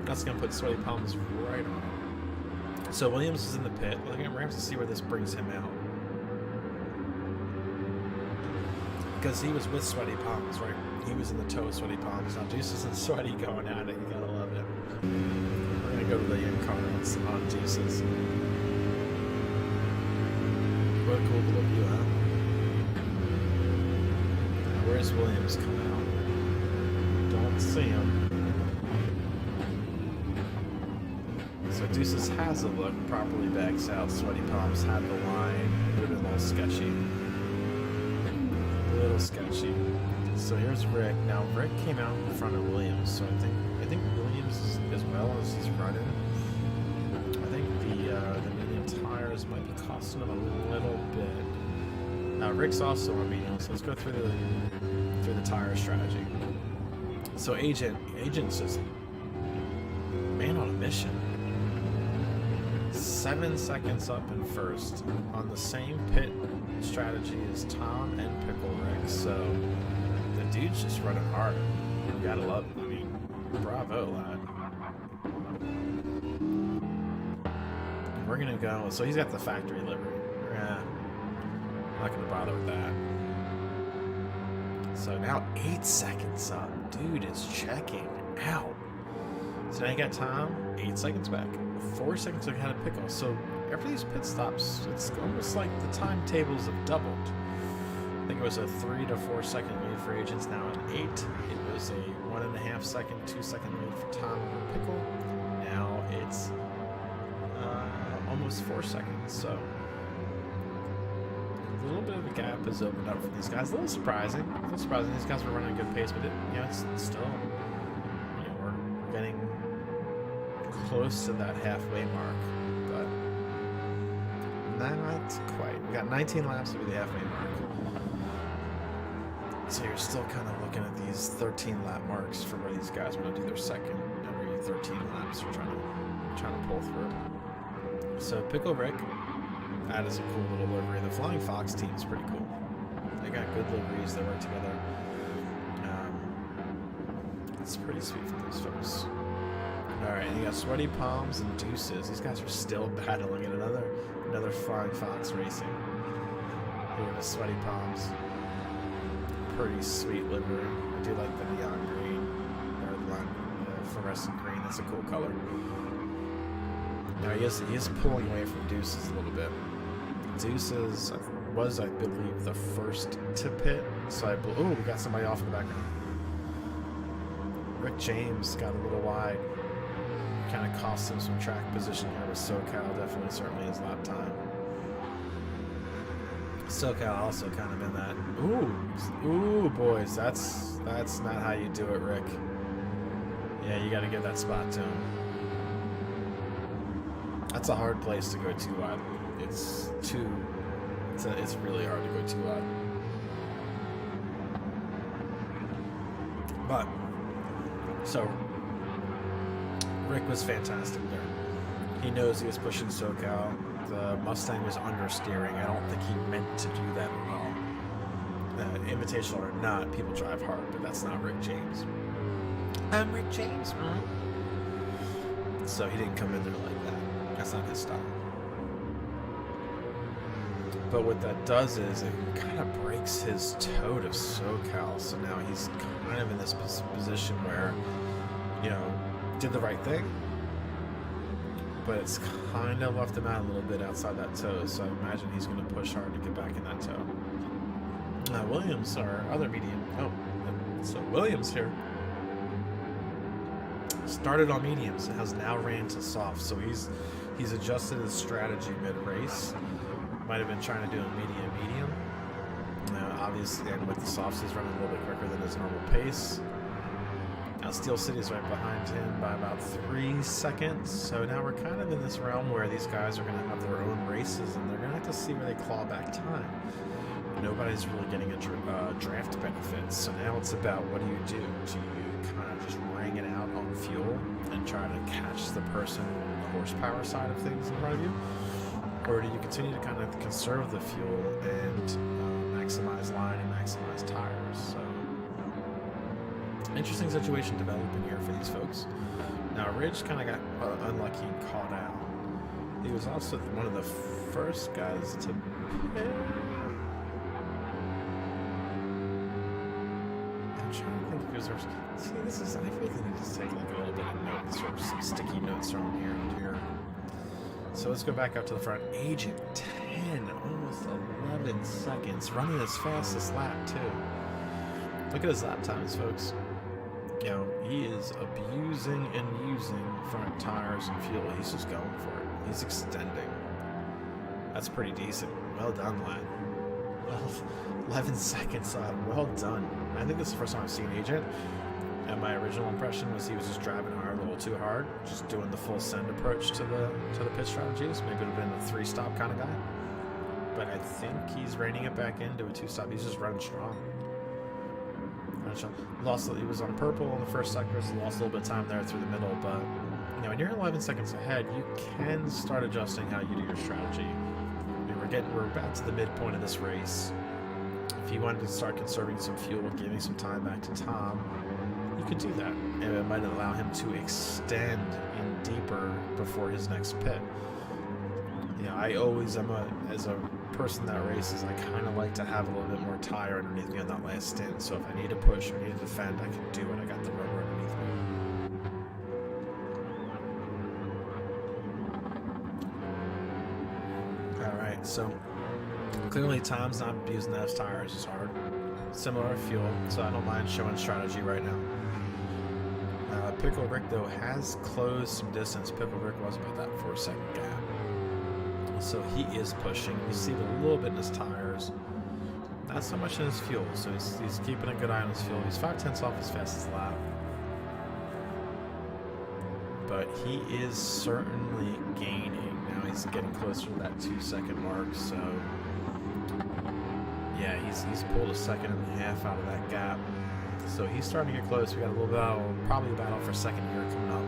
That's gonna put sweaty palms right on. So Williams is in the pit. We're gonna have to see where this brings him out. Because he was with sweaty palms, right? He was in the toe of sweaty palms. Now Deuces and Sweaty going at it. You gotta love it. We're gonna go to the in-car on Deuces. What a cool little view, huh? Now, where's Williams coming out? Don't see him. So Deuces has a look, properly backs out. Sweaty palms had the line. Would have been a little sketchy. A little sketchy. So here's Rick. Now Rick came out in front of Williams, so I think Williams, as well as he's running, I think the medium tires might be costing him a little bit. Rick's also on medium, so let's go through the tire strategy. So Agent's just man on a mission. 7 seconds up in first on the same pit strategy as Tom and Pickle Rick. So the dude's just running hard. You gotta love it. I mean, bravo, lad. We're gonna go. So he's got the factory livery. Not gonna bother with that. So now 8 seconds up. Dude is checking out. So now you got Tom, 8 seconds back. 4 seconds ahead of Pickle. So after these pit stops, it's almost like the timetables have doubled. I think it was a 3 to 4 second lead for Agents, now at 8. It was a 1.5 second, 2 second lead for Tom over Pickle. Now it's almost 4 seconds. So a little bit of a gap has opened up for these guys. A little surprising. These guys were running a good pace, but it's still, we're getting close to that halfway mark, but not quite. We got 19 laps to be the halfway mark. So you're still kind of looking at these 13 lap marks for where these guys want to do their second every 13 laps. You're trying to pull through. So Pickle Rick, that is a cool little livery. The Flying Fox team is pretty cool. They got good liveries. They work together. It's pretty sweet for those folks. Alright, you got Sweaty Palms and Deuces. These guys are still battling in another Flying Fox racing. Here with Sweaty Palms. Pretty sweet livery. I do like the neon green, or the fluorescent green. That's a cool color. Now he is pulling away from Deuces a little bit. Deuces was, I believe, the first to pit. So we got somebody off in the background. Rick James got a little wide. Kind of cost him some track position here with SoCal. Definitely, certainly his lap time. SoCal also kind of in that. Ooh, boys, that's not how you do it, Rick. Yeah, you got to give that spot to him. That's a hard place to go too wide. It's really hard to go too wide. But so Rick was fantastic there. He knows he was pushing SoCal. The Mustang was understeering. I don't think he meant to do that at all. Invitational or not, people drive hard, but that's not Rick James. I'm Rick James, man. So he didn't come in there like that. That's not his style. But what that does is it kind of breaks his toe to SoCal. So now he's kind of in this position where, did the right thing, but it's kind of left him out a little bit outside that toe. So I imagine he's going to push hard to get back in that toe. Williams, our other medium. So Williams here started on mediums and has now ran to soft. So he's adjusted his strategy mid-race. Might have been trying to do a medium. Obviously, and with the softs, he's running a little bit quicker than his normal pace. Now Steel City's right behind him by about 3 seconds. So now we're kind of in this realm where these guys are going to have their own races, and they're going to have to see where they claw back time. nobody's really getting a draft benefit. So now it's about, what do? Do you kind of just wring it out on fuel and try to catch the person on the horsepower side of things in front of you? Or do you continue to kind of conserve the fuel and maximize line and maximize tires? So, interesting situation developing here for these folks. Now, Ridge kind of got unlucky and caught out. He was also one of the first guys to pit. I'm trying to think if he was... See, this is... I really need to take like a little bit of notes or some sticky notes around here and here. So let's go back up to the front. Agent 10, almost 11 seconds. Running his fastest lap, too. Look at his lap times, folks. You know, he is abusing and using front tires and fuel. He's just going for it. He's extending. That's pretty decent. Well done, lad. Well, 11 seconds. Well done. I think this is the first time I've seen Agent. And my original impression was he was just driving hard a little too hard, just doing the full send approach to the pit strategies. Maybe it would have been a 3-stop kind of guy. But I think he's reining it back into a 2-stop. He's just running strong. He was on purple in the first sectors, lost a little bit of time there through the middle, but you know, when you're 11 seconds ahead, you can start adjusting how you do your strategy. I mean, we're about to the midpoint of this race. If you wanted to start conserving some fuel, giving some time back to Tom, you could do that, and it might allow him to extend in deeper before his next pit. You know, I always as a person that races, I kind of like to have a little bit more tire underneath me on that last stint. So if I need to push or need to defend, I can do it. I got the rubber underneath me. All right, so clearly Tom's not using those tires as hard. Similar fuel, so I don't mind showing strategy right now. Pickle Rick, though, has closed some distance. Pickle Rick was about that 4-second gap. So he is pushing. You see it a little bit in his tires. Not so much in his fuel. So he's keeping a good eye on his fuel. He's 5/10 off his fastest lap. But he is certainly gaining. Now he's getting closer to that 2-second mark. So yeah, he's pulled a second and a half out of that gap. So he's starting to get close. We got a little battle, probably a battle for second here coming up.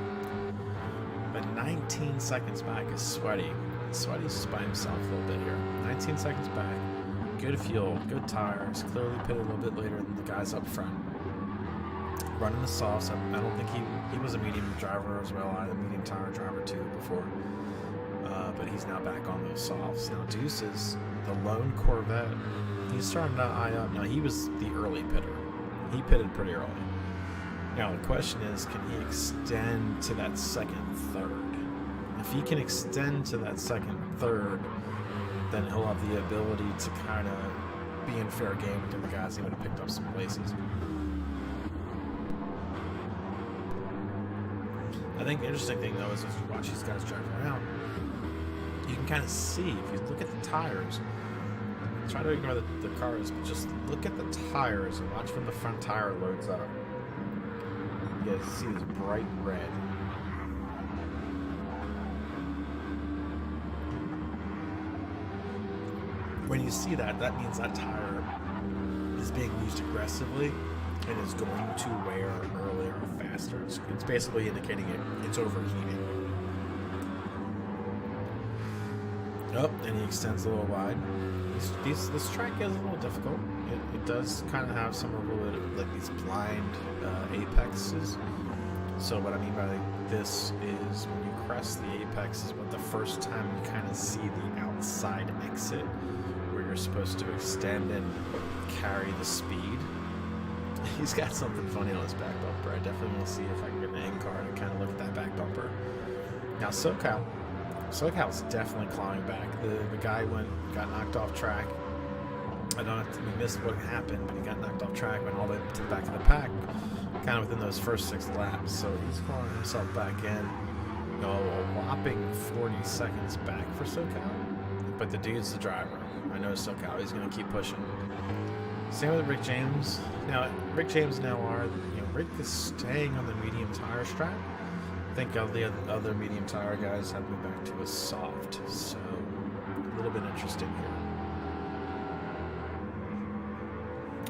But 19 seconds back is Sweaty. Sweaty's by himself a little bit here. 19 seconds back. Good fuel, good tires. Clearly pitted a little bit later than the guys up front. Running the softs. I don't think he was a medium driver as well. I had a medium tire driver too before. But he's now back on those softs. Now Deuces, the lone Corvette, he's starting to eye up. Now he was the early pitter. He pitted pretty early. Now the question is, can he extend to that second, third? If he can extend to that second, third, then he'll have the ability to kind of be in fair game with the guys he would have picked up some places. I think the interesting thing, though, is if you watch these guys drive around, you can kind of see, if you look at the tires, try to ignore the cars, but just look at the tires and watch when the front tire loads up. You guys see this bright red. When you see that, that means that tire is being used aggressively and is going to wear earlier or faster. It's basically indicating it's overheating. Oh, and he extends a little wide. This track is a little difficult. It does kind of have some of like these blind apexes. So what I mean by this is when you crest the apex is what the first time you kind of see the outside exit where you're supposed to extend and carry the speed. He's got something funny on his back bumper. I definitely want to see if I can get an egg card and kind of look at that back bumper. Now SoCal's definitely clawing back. The guy got knocked off track. I don't know if we missed what happened, but he got knocked off track, went all the way to the back of the pack, kind of within those first 6 laps. So he's clawing himself back in. You know, a whopping 40 seconds back for SoCal. But the dude's the driver. I know SoCal. He's going to keep pushing. Same with Rick James. Now, Rick James Rick is staying on the medium tire strap. I think all the other medium tire guys have moved back to a soft. So, a little bit interesting here.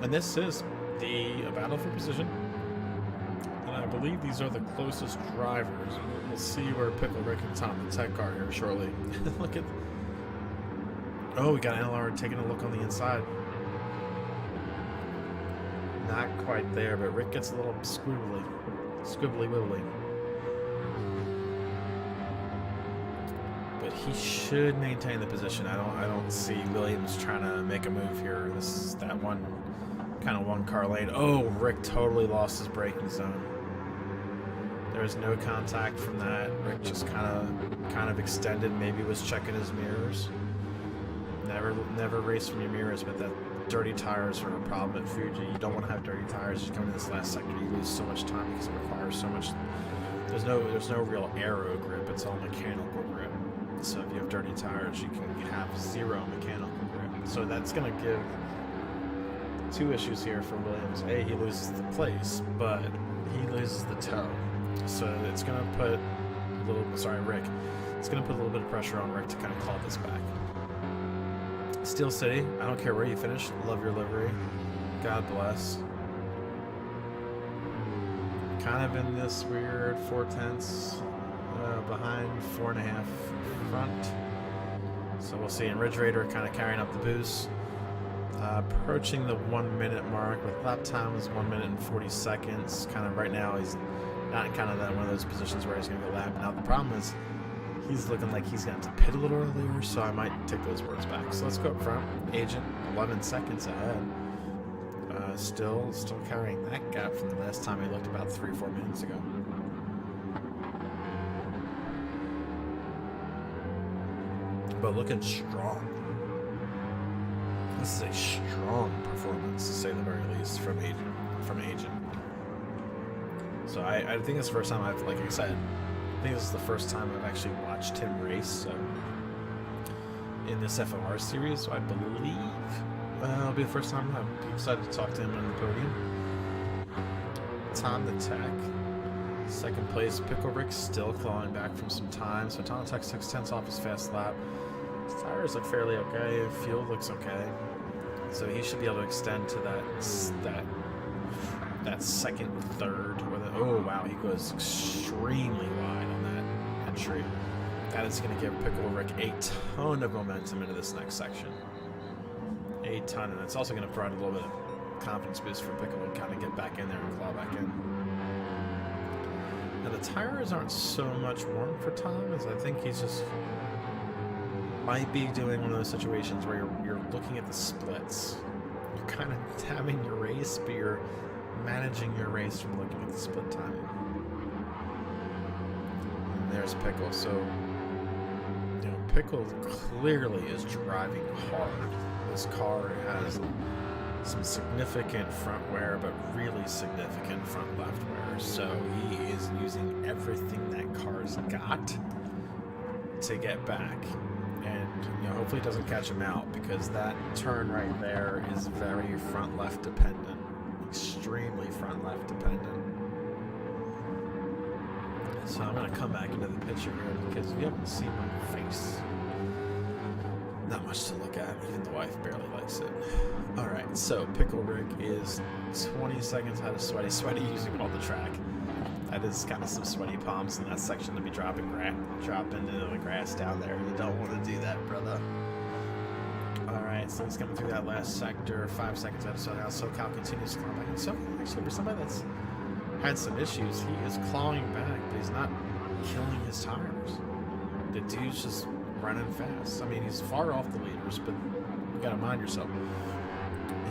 And this is the battle for position. And I believe these are the closest drivers. We'll see where Pickle Rick and Tom the Tech are here shortly. Look at... Oh, we got NLR taking a look on the inside. Not quite there, but Rick gets a little squibbly wibbly. But he should maintain the position. I don't see Williams trying to make a move here. This is that one kind of one car lane. Oh, Rick totally lost his braking zone. There was no contact from that. Rick just kind of extended. Maybe was checking his mirrors. Never race from your mirrors, but that dirty tires are a problem at Fuji. You don't want to have dirty tires. You come into this last sector, you lose so much time because it requires so much. There's no real aero grip. It's all mechanical grip. So if you have dirty tires, you can have zero mechanical grip. So that's going to give two issues here for Williams. A, he loses the place, but he loses the toe. So it's going to put Rick. It's going to put a little bit of pressure on Rick to kind of claw this back. Steel City, I don't care where you finish. Love your livery. God bless. Kind of in this weird 4/10 behind 4.5 front. So we'll see. And Ridge Raider kind of carrying up the boost. Approaching the 1 minute mark with lap time is 1 minute and 40 seconds. Kind of right now he's not in kind of one of those positions where he's going to go lap. Now the problem is he's looking like he's going to have to pit a little earlier, so I might take those words back. So let's go up front. Agent 11 seconds ahead. Still carrying that gap from the last time we looked about 3-4 minutes ago. But looking strong. This is a strong performance, to say the very least, from Agent. So I think it's the first time like I said, I think this is the first time I've actually watched him race in this FMR series. So I believe it'll be the first time. I'm excited to talk to him on the podium. Tom the Tech, second place. Pickle Rick still clawing back from some time. So Tom the Tech 6/10 off his fast lap. His tires look fairly okay. Fuel looks okay. So he should be able to extend to that second, third. Oh wow, he goes extremely wide on that entry. That is going to give Pickle Rick a ton of momentum into this next section. A ton, and it's also going to provide a little bit of confidence boost for Pickle and kind of get back in there and claw back in. Now the tires aren't so much warm for Tom, as I think he's just might be doing one of those situations where you're looking at the splits. You're kind of having your race, but you're managing your race from looking at the split timing. And there's Pickle. So, Pickle clearly is driving hard. This car has some significant front wear, but really significant front left wear. So he is using everything that car's got to get back. And hopefully it doesn't catch him out, because that turn right there is very front left dependent. Extremely front left dependent. So I'm going to come back into the picture here because you haven't seen my face. Not much to look at. Even the wife barely likes it. Alright, so Pickle Rick is 20 seconds ahead of Sweaty. Sweaty using all the track. That is kind of some sweaty palms in that section to be dropping into the grass down there. You don't want to do that, brother. Alright, so he's coming through that last sector. 5 seconds out of SoCal. SoCal continues to climb back. And SoCal, actually, for somebody that's had some issues, he is clawing back, but he's not killing his tires. The dude's just running fast. I mean, he's far off the leaders, but you gotta mind yourself.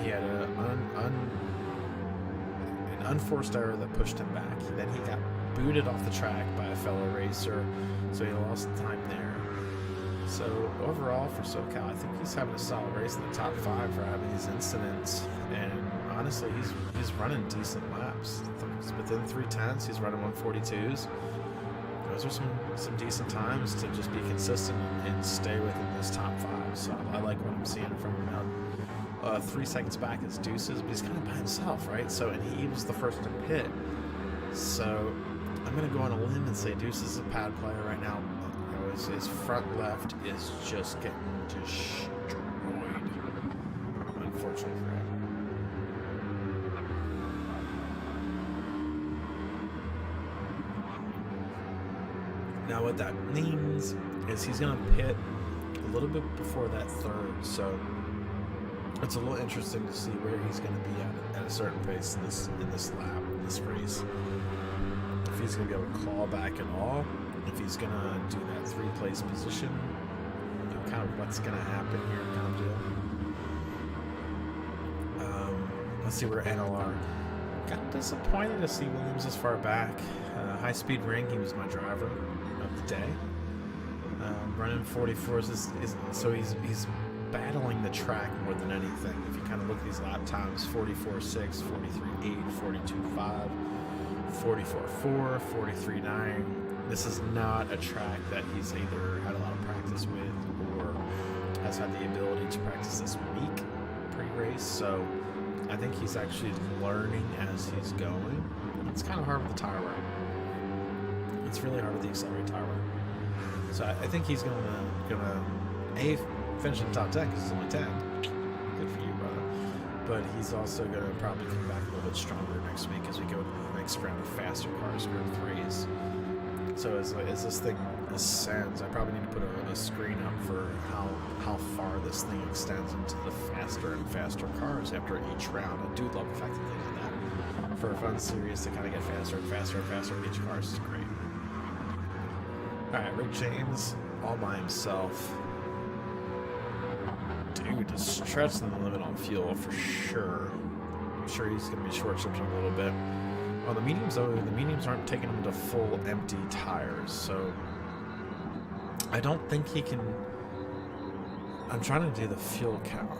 He had an unforced error that pushed him back. Then he got booted off the track by a fellow racer, so he lost time there. So overall for SoCal, I think he's having a solid race in the top 5 for having these incidents, and honestly, he's running decent laps. Within 3/10, he's running 142s. Those are some decent times to just be consistent and stay within this top 5. So I like what I'm seeing from him now. 3 seconds back is Deuces, but he's kind of by himself, right? So, and he was the first to pit. So I'm going to go on a limb and say Deuces is a pad player right now. His front left is just getting destroyed, unfortunately for him. Now what that means is he's going to pit a little bit before that third, so it's a little interesting to see where he's going to be at a certain pace in this lap, in this race. If he's going to be able to claw back at all, if he's going to do that 3-place position, you know, kind of what's going to happen here, kind of deal. Let's see where NLR. Got disappointed to see Williams this far back. High speed ring, he was my driver of the day. Running 44s, so he's battling the track more than anything. If you kind of look at these lap times, 44.6, 43.8, 42.5, 44.4, 43.9. This is not a track that he's either had a lot of practice with or has had the ability to practice this week pre-race. So I think he's actually learning as he's going. It's kind of hard with the tire wear. It's really hard with the accelerated tire wear. So I think he's gonna finish in the top 10 because he's only 10. Good for you, brother. But he's also gonna probably come back a little bit stronger next week as we go to the next round of faster cars, Group 3s. So as this thing ascends, I probably need to put a screen up for how far this thing extends into the faster and faster cars after each round. I do love the fact that they did that. For a fun series to kind of get faster and faster and faster with each car is great. Alright, Rick James, all by himself. Dude, just stretching the limit on fuel for sure. I'm sure he's going to be short shifting a little bit. Well, the mediums aren't taking him to full empty tires, so I don't think he can. I'm trying to do the fuel calc.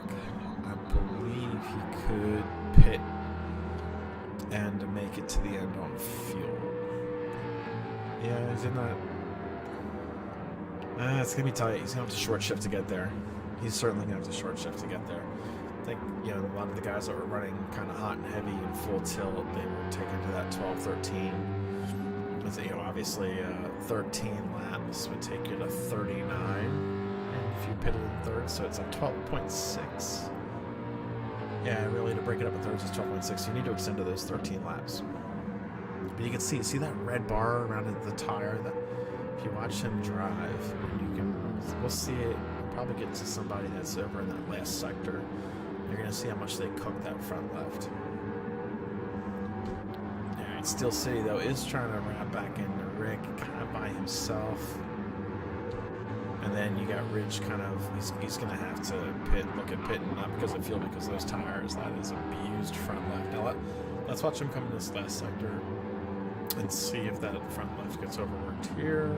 I believe he could pit and make it to the end on fuel. Yeah, he's in that. It's gonna be tight. He's gonna have to short shift to get there. He's certainly gonna have to short shift to get there. I think, you know, a lot of the guys that were running kind of hot and heavy and full tilt, they were taken to that 12-13. You know, obviously 13 laps would take you to 39 if you pitted in third, so it's like 12.6. Yeah, really, to break it up in thirds is 12.6. So you need to extend to those 13 laps. But you can see that red bar around the tire. That if you watch him drive, we'll see it. Probably get to somebody that's over in that last sector. You're gonna see how much they cook that front left. Alright, Steel City though is trying to wrap back into Rick kind of by himself. And then you got Ridge kind of, he's gonna have to look at pitting, not because of fuel, because of those tires. That is abused front left. Now let's watch him come in this last sector and see if that front left gets overworked here.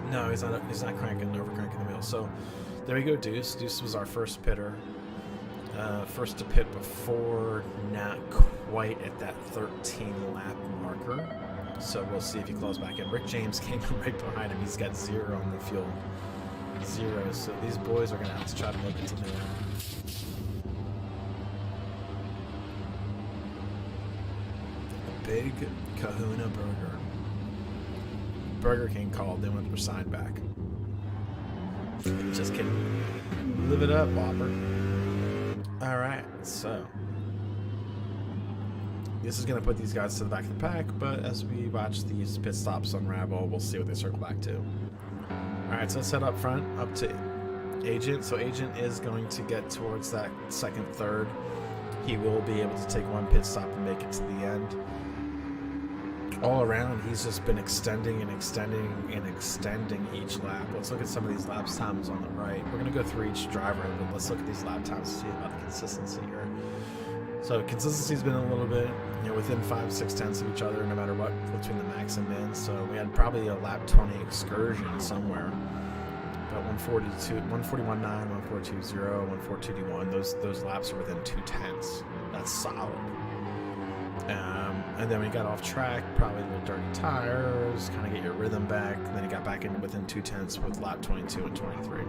No, he's not overcranking the wheel. So there we go, Deuce. Deuce was our first pitter. First to pit before, not quite at that 13 lap marker. So we'll see if he claws back in. Rick James came right behind him. He's got 0 on the fuel. 0. So these boys are going to have to try to make it to the end. Big Kahuna Burger. Burger King called. They want their sign back. Just kidding. Live it up, Whopper. Alright, so this is going to put these guys to the back of the pack, but as we watch these pit stops unravel, we'll see what they circle back to. Alright, so let's head up front, up to Agent. So Agent is going to get towards that second, third. He will be able to take one pit stop and make it to the end. All around, he's just been extending and extending and extending each lap. Let's look at some of these lap times on the right. We're going to go through each driver, but let's look at these lap times to see about the consistency here. So consistency's been a little bit, you know, within 5-6 tenths of each other, no matter what, between the max and min. So we had probably a lap 20 excursion somewhere. But 141.9, 142.0, 142.1, those laps are within 2 tenths. That's solid. And then we got off track, probably a little dirty tires, kind of get your rhythm back. And then he got back in within 2 tenths with lap 22 and 23.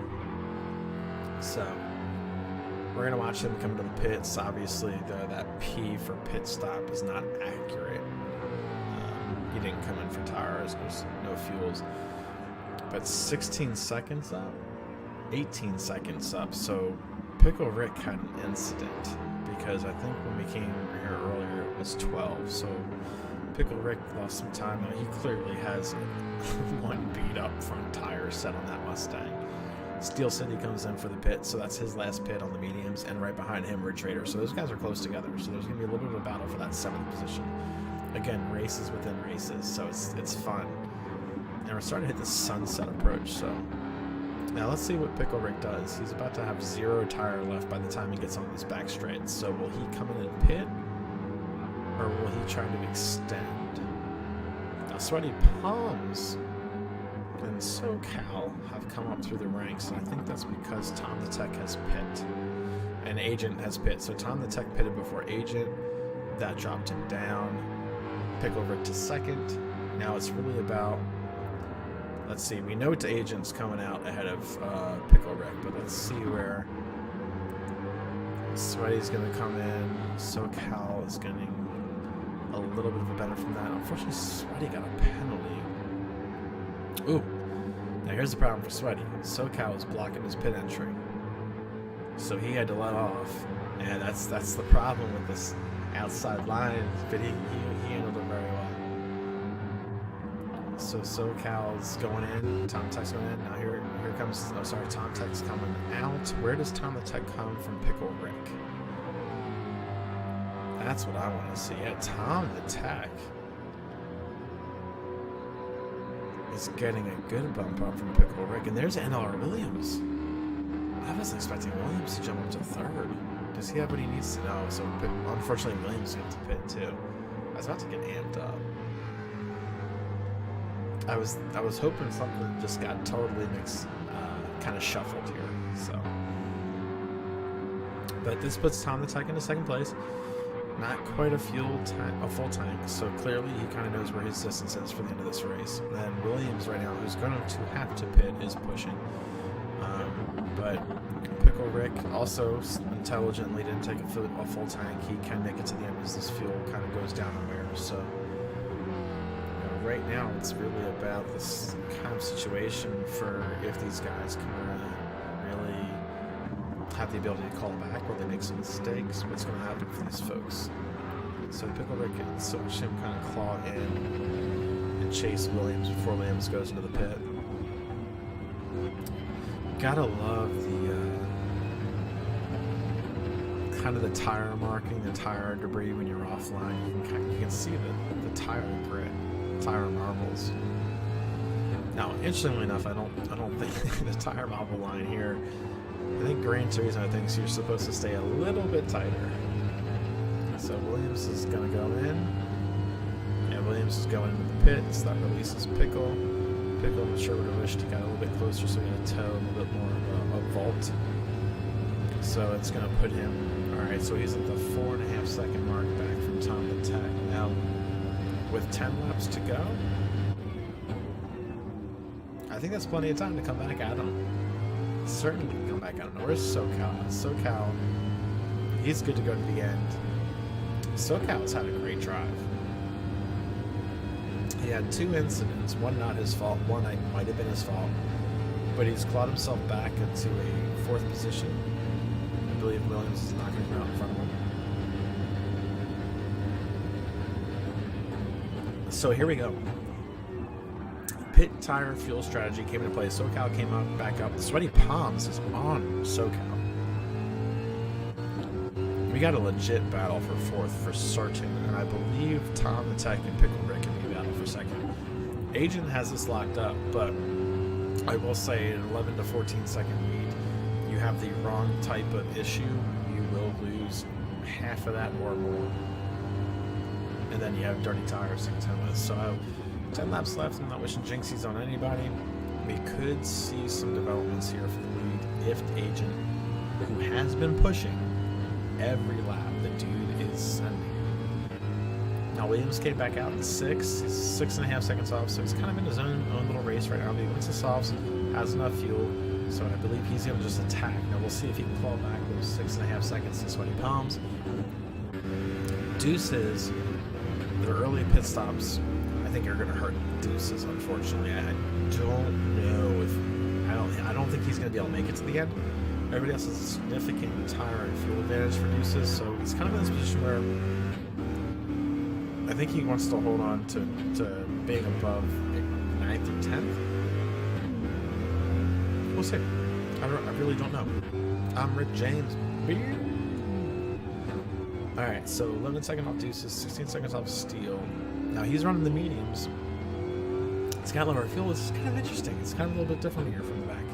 So we're going to watch him come to the pits. Obviously, that P for pit stop is not accurate. He didn't come in for tires. There's no fuels. But 16 seconds up, 18 seconds up. So Pickle Rick had an incident because I think when we came here earlier it was 12. So Pickle Rick lost some time. Now he clearly has one beat up front tire set on that Mustang. Steel City comes in for the pit, so that's his last pit on the mediums, and right behind him, Ridge Raider. So those guys are close together. So there's going to be a little bit of a battle for that 7th position. Again, races within races, so it's fun. And we're starting to hit the sunset approach, so now let's see what Pickle Rick does. He's about to have 0 tire left by the time he gets on this back straight. So will he come in and pit, or will he try to extend? Now Sweaty Palms and SoCal have come up through the ranks, and I think that's because Tom the Tech has pit and Agent has pit. So Tom the Tech pitted before Agent, that dropped him down. Pickle Rick to 2nd. Now it's really about, let's see, we know Agent's coming out ahead of Pickle Rick, but let's see where Sweaty's going to come in. SoCal is getting a little bit of a better from that. Unfortunately, Sweaty got a penalty. Ooh. Now here's the problem for Sweaty. SoCal was blocking his pit entry, so he had to let off, and that's the problem with this outside line. But he handled it very well. So SoCal's going in, Tom Tech's going in. Now here comes, oh sorry, Tom Tech's coming out. Where does Tom the Tech come from Pickle Rick? That's what I want to see. Yeah, Tom the Tech is getting a good bump up from Pickle Rick. And there's NR Williams. I was expecting Williams to jump up to 3rd. Does he have what he needs to know? So unfortunately Williams gets to pit too. I was about to get amped up. I was hoping something just got totally mixed, kind of shuffled here. So, but this puts Tom the Tech into 2nd place. Not quite a full tank, so clearly he kind of knows where his distance is for the end of this race. And then Williams right now, who's going to have to pit, is pushing. But Pickle Rick also intelligently didn't take a full tank. He can make it to the end as this fuel kind of goes down the mirror. So right now it's really about this kind of situation for if these guys can really have the ability to call back or they make some mistakes, what's going to happen for these folks. So Pickle Rick and so watch him kind of claw in and chase Williams before Williams goes into the pit. Gotta love the kind of the tire marking, the tire debris when you're offline. You can see the tire grit, tire marbles. Now, interestingly enough, I don't think the tire marble line here. I think Gran Turismo thinks you're supposed to stay a little bit tighter. So Williams is going to go in. Yeah, Williams is going into the pit, so that releases Pickle. Pickle, I'm sure would have wished he got a little bit closer so he had a toe, a little bit more of a vault. So it's going to put him, alright, so he's at the 4.5 second mark back from Tom the Tech. Now, with 10 laps to go, I think that's plenty of time to come back at him. Certainly can come back at him. Where's SoCal? SoCal, he's good to go to the end. SoCal's had a great drive. He had 2 incidents, one not his fault, one might have been his fault, but he's clawed himself back into a 4th position. I believe Williams is not going to go out in front of him. So here we go. Pit tire fuel strategy came into play. SoCal came up, back up. The Sweaty Palms is on SoCal. We got a legit battle for 4th for certain, and I believe Tom the Tech and Pickle Rick can be battle for 2nd. Agent has this locked up, but I will say an 11 to 14 second lead. You have the wrong type of issue, you will lose half of that or more. And then you have dirty tires to contend with. So 10 laps left. I'm not wishing jinxies on anybody. We could see some developments here for the lead if Agent, who has been pushing every lap, the dude is sending. Now Williams came back out in 6. He's 6.5 seconds off, so he's kind of in his own little race right now. But once he solves, has enough fuel, so I believe he's going to just attack. Now we'll see if he can claw back those 6.5 seconds to Sweaty Palms. Deuces, the early pit stops, I think are going to hurt Deuces. Unfortunately, I don't know if I don't think he's going to be able to make it to the end. Everybody else has a significant tire and fuel advantage for Deuces, so he's kind of in this position where I think he wants to hold on to being above 9th or 10th. We'll see. I really don't know. I'm Rick James. Alright, so 11-second off deuces, 16 seconds off steel. Now he's running the mediums. It's got lower fuel. This is kind of interesting. It's kind of a little bit different here from the back.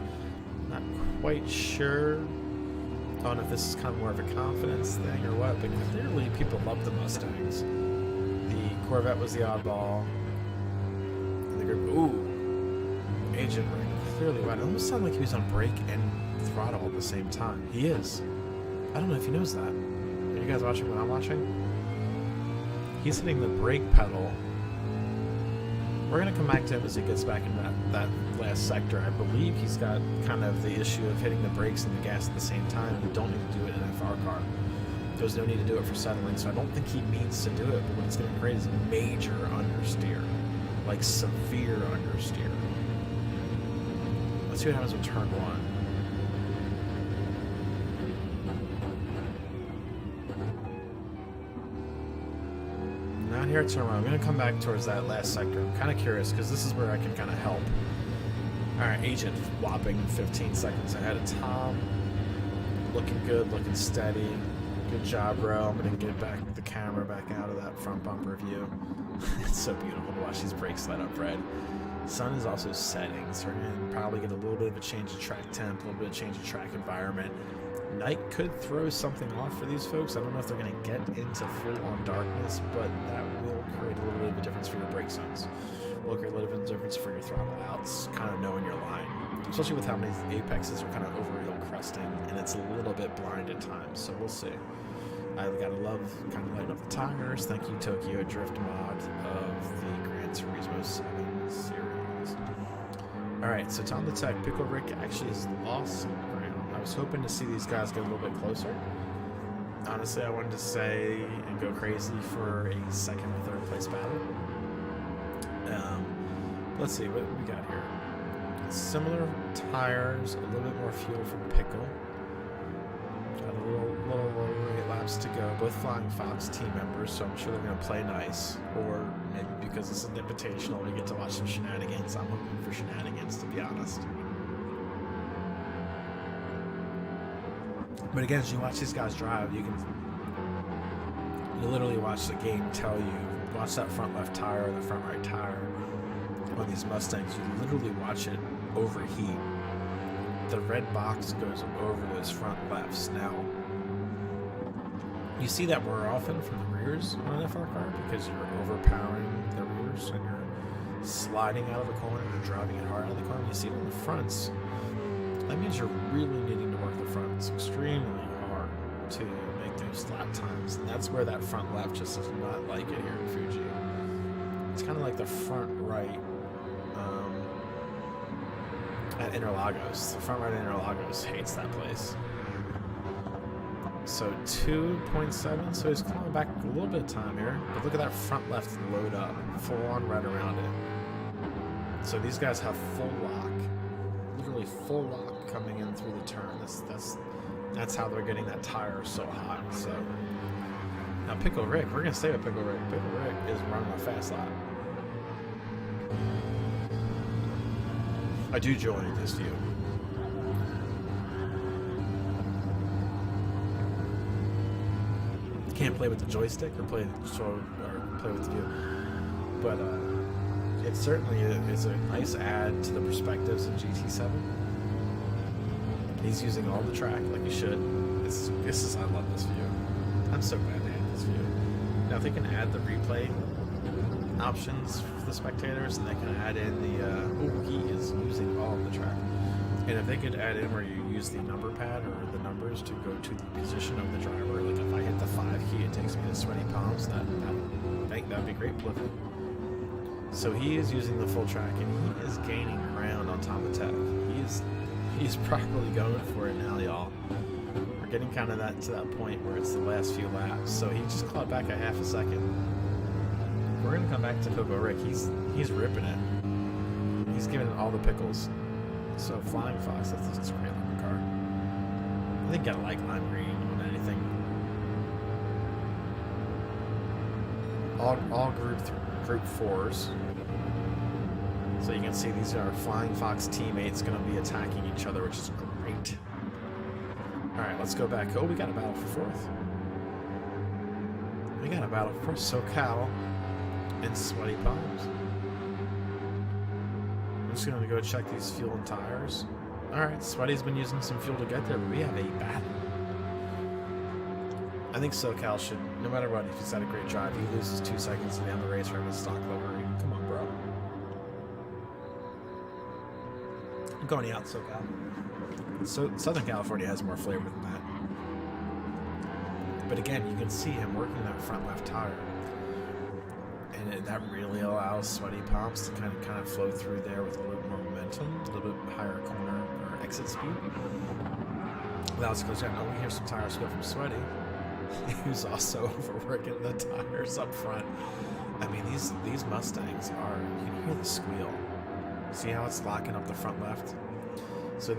Not quite sure. I don't know if this is kind of more of a confidence thing or what, but clearly people love the Mustangs. The Corvette was the oddball. And the group, ooh, Agent Ring clearly right. It almost sounded like he was on brake and throttle at the same time. He is. I don't know if he knows that. Are you guys watching what I'm watching? He's hitting the brake pedal. We're going to come back to him as he gets back in that last sector. I believe he's got kind of the issue of hitting the brakes and the gas at the same time. You don't need to do it in an FR car. There's no need to do it for settling, so I don't think he means to do it, but what it's going to create is major understeer. Like severe understeer. Let's see what happens with turn 1. Not here at turn 1. I'm going to come back towards that last sector. I'm kind of curious because this is where I can kind of help. Alright, Agent whopping 15 seconds ahead of Tom. Looking good, looking steady. Good job, bro. I'm going to get back the camera back out of that front bumper view. It's so beautiful to watch these brakes light up red. Sun is also setting, so we're going to probably get a little bit of a change of track temp, a little bit of change of track environment. Night could throw something off for these folks. I don't know if they're going to get into full-on darkness, but that will create a little bit of a difference for your brake zones. Will create a little bit of a difference for your throttle outs, kind of knowing your line. Especially with how many apexes are kind of over-hill crusting, and it's a little bit blind at times, so we'll see. I gotta love kind of lighting up the tires. Thank you, Tokyo Drift mod of the Gran Turismo 7 series. Alright, so Tom the Tech, Pickle Rick actually has lost some ground. I was hoping to see these guys get a little bit closer. Honestly, I wanted to say and go crazy for a second or third place battle. Let's see what we got here. Similar tires, a little bit more fuel from Pickle. Got a little 8 laps to go. Both Flying Fox team members, so I'm sure they're going to play nice. Or maybe because it's an invitational, we get to watch some shenanigans. I'm hoping for shenanigans, to be honest. But again, as you watch these guys drive, you literally watch the game tell you, watch that front left tire or the front right tire on these Mustangs. You literally watch it overheat. The red box goes over those front lefts. Now, you see that more often from the rears on an FR car because you're overpowering the rears and you're sliding out of the corner and driving it hard out of the corner. You see it on the fronts. That means you're really needing to work the fronts extremely hard to make those lap times. And that's where that front left just does not like it here in Fuji. It's kind of like the front right at Interlagos. The front right at Interlagos hates that place. So 2.7, so he's coming back a little bit of time here. But look at that front left load up, full on right around it. So these guys have full lock, literally full lock coming in through the turn. That's how they're getting that tire so hot. So now Pickle Rick, we're gonna stay with Pickle Rick. Pickle Rick is running a fast lap. I do join this view. Can't play with the joystick or play with the view, but it certainly is a nice add to the perspectives in GT7. He's using all the track like he should. I love this view. I'm so glad they had this view. Now if they can add the replay options for the spectators, and they can add in the he is using all of the track. And if they could add in where you use the number pad or the numbers to go to the position of the driver, like if I hit the 5 key, it takes me to sweaty palms. That'd be great. So he is using the full track, and he is gaining ground on Tom the Tech. He's properly going for it now, y'all. We're getting kind of to that point where it's the last few laps. So he just clawed back a half a second. We're gonna come back to Coco Rick. He's ripping it. He's giving it all the pickles. So Flying Fox, that's a great looking car. I think I like lime green on anything. all group fours. So you can see these are Flying Fox teammates going to be attacking each other, which is great. All right, let's go back. Oh, we got a battle for fourth. We got a battle for SoCal and Sweaty Palms. I'm just going to go check these fuel and tires. All right, Sweaty's been using some fuel to get there, but we have a battle. I think SoCal should, no matter what, if he's had a great drive, he loses 2 seconds down the race right with stock livery. Come on, bro. I'm going out, SoCal. So Southern California has more flavor than that. But again, you can see him working that front left tire. And that really allows Sweaty Palms to kind of flow through there with a little bit more momentum, a little bit higher corner or exit speed. Allows it to go down. Now we hear some tire spill from Sweaty, who's also overworking the tires up front. I mean, these Mustangs are, you can hear the squeal. See how it's locking up the front left? So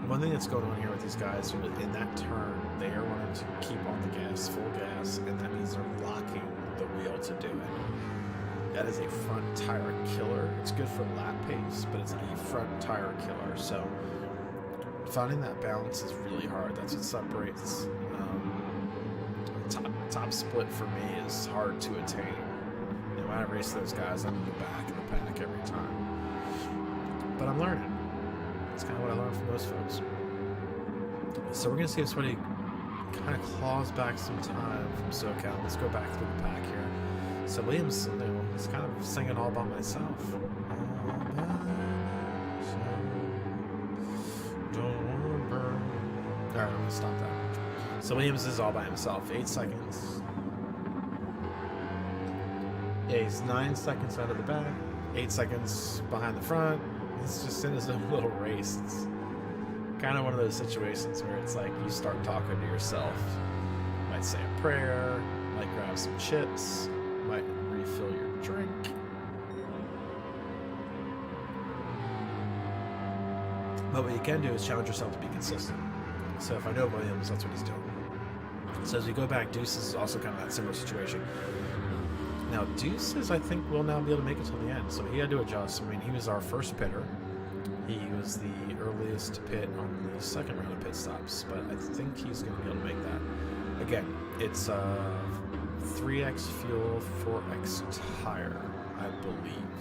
one thing that's going on here with these guys, in that turn, they are wanting to keep on the gas, full gas, and that means they're locking the wheel to do it. That is a front tire killer. It's good for lap pace, but it's a front tire killer. So finding that balance is really hard. That's what separates. Top split for me is hard to attain. And when I race those guys, I'm in the back of the pack every time. But I'm learning. That's kind of what I learned from those folks. So we're going to see if Sweaty kind of claws back some time from SoCal. Let's go back through the pack here. So Williams, he's kind of singing all by myself. Alright, I'm going to stop that. So Williams is all by himself. 8 seconds. Yeah, he's 9 seconds out of the back. 8 seconds behind the front. He's just in his own little race. It's kind of one of those situations where it's like you start talking to yourself. You might say a prayer, might grab some chips, might refill your drink. But what you can do is challenge yourself to be consistent. So if I know Williams, that's what he's doing. So as we go back, Deuces is also kind of that similar situation. Now, Deuces, I think, will now be able to make it till the end. So he had to adjust. I mean, he was our first pitter. He was the earliest to pit on the second round of pit stops. But I think he's going to be able to make that. Again, it's 3x fuel, 4x tire, I believe.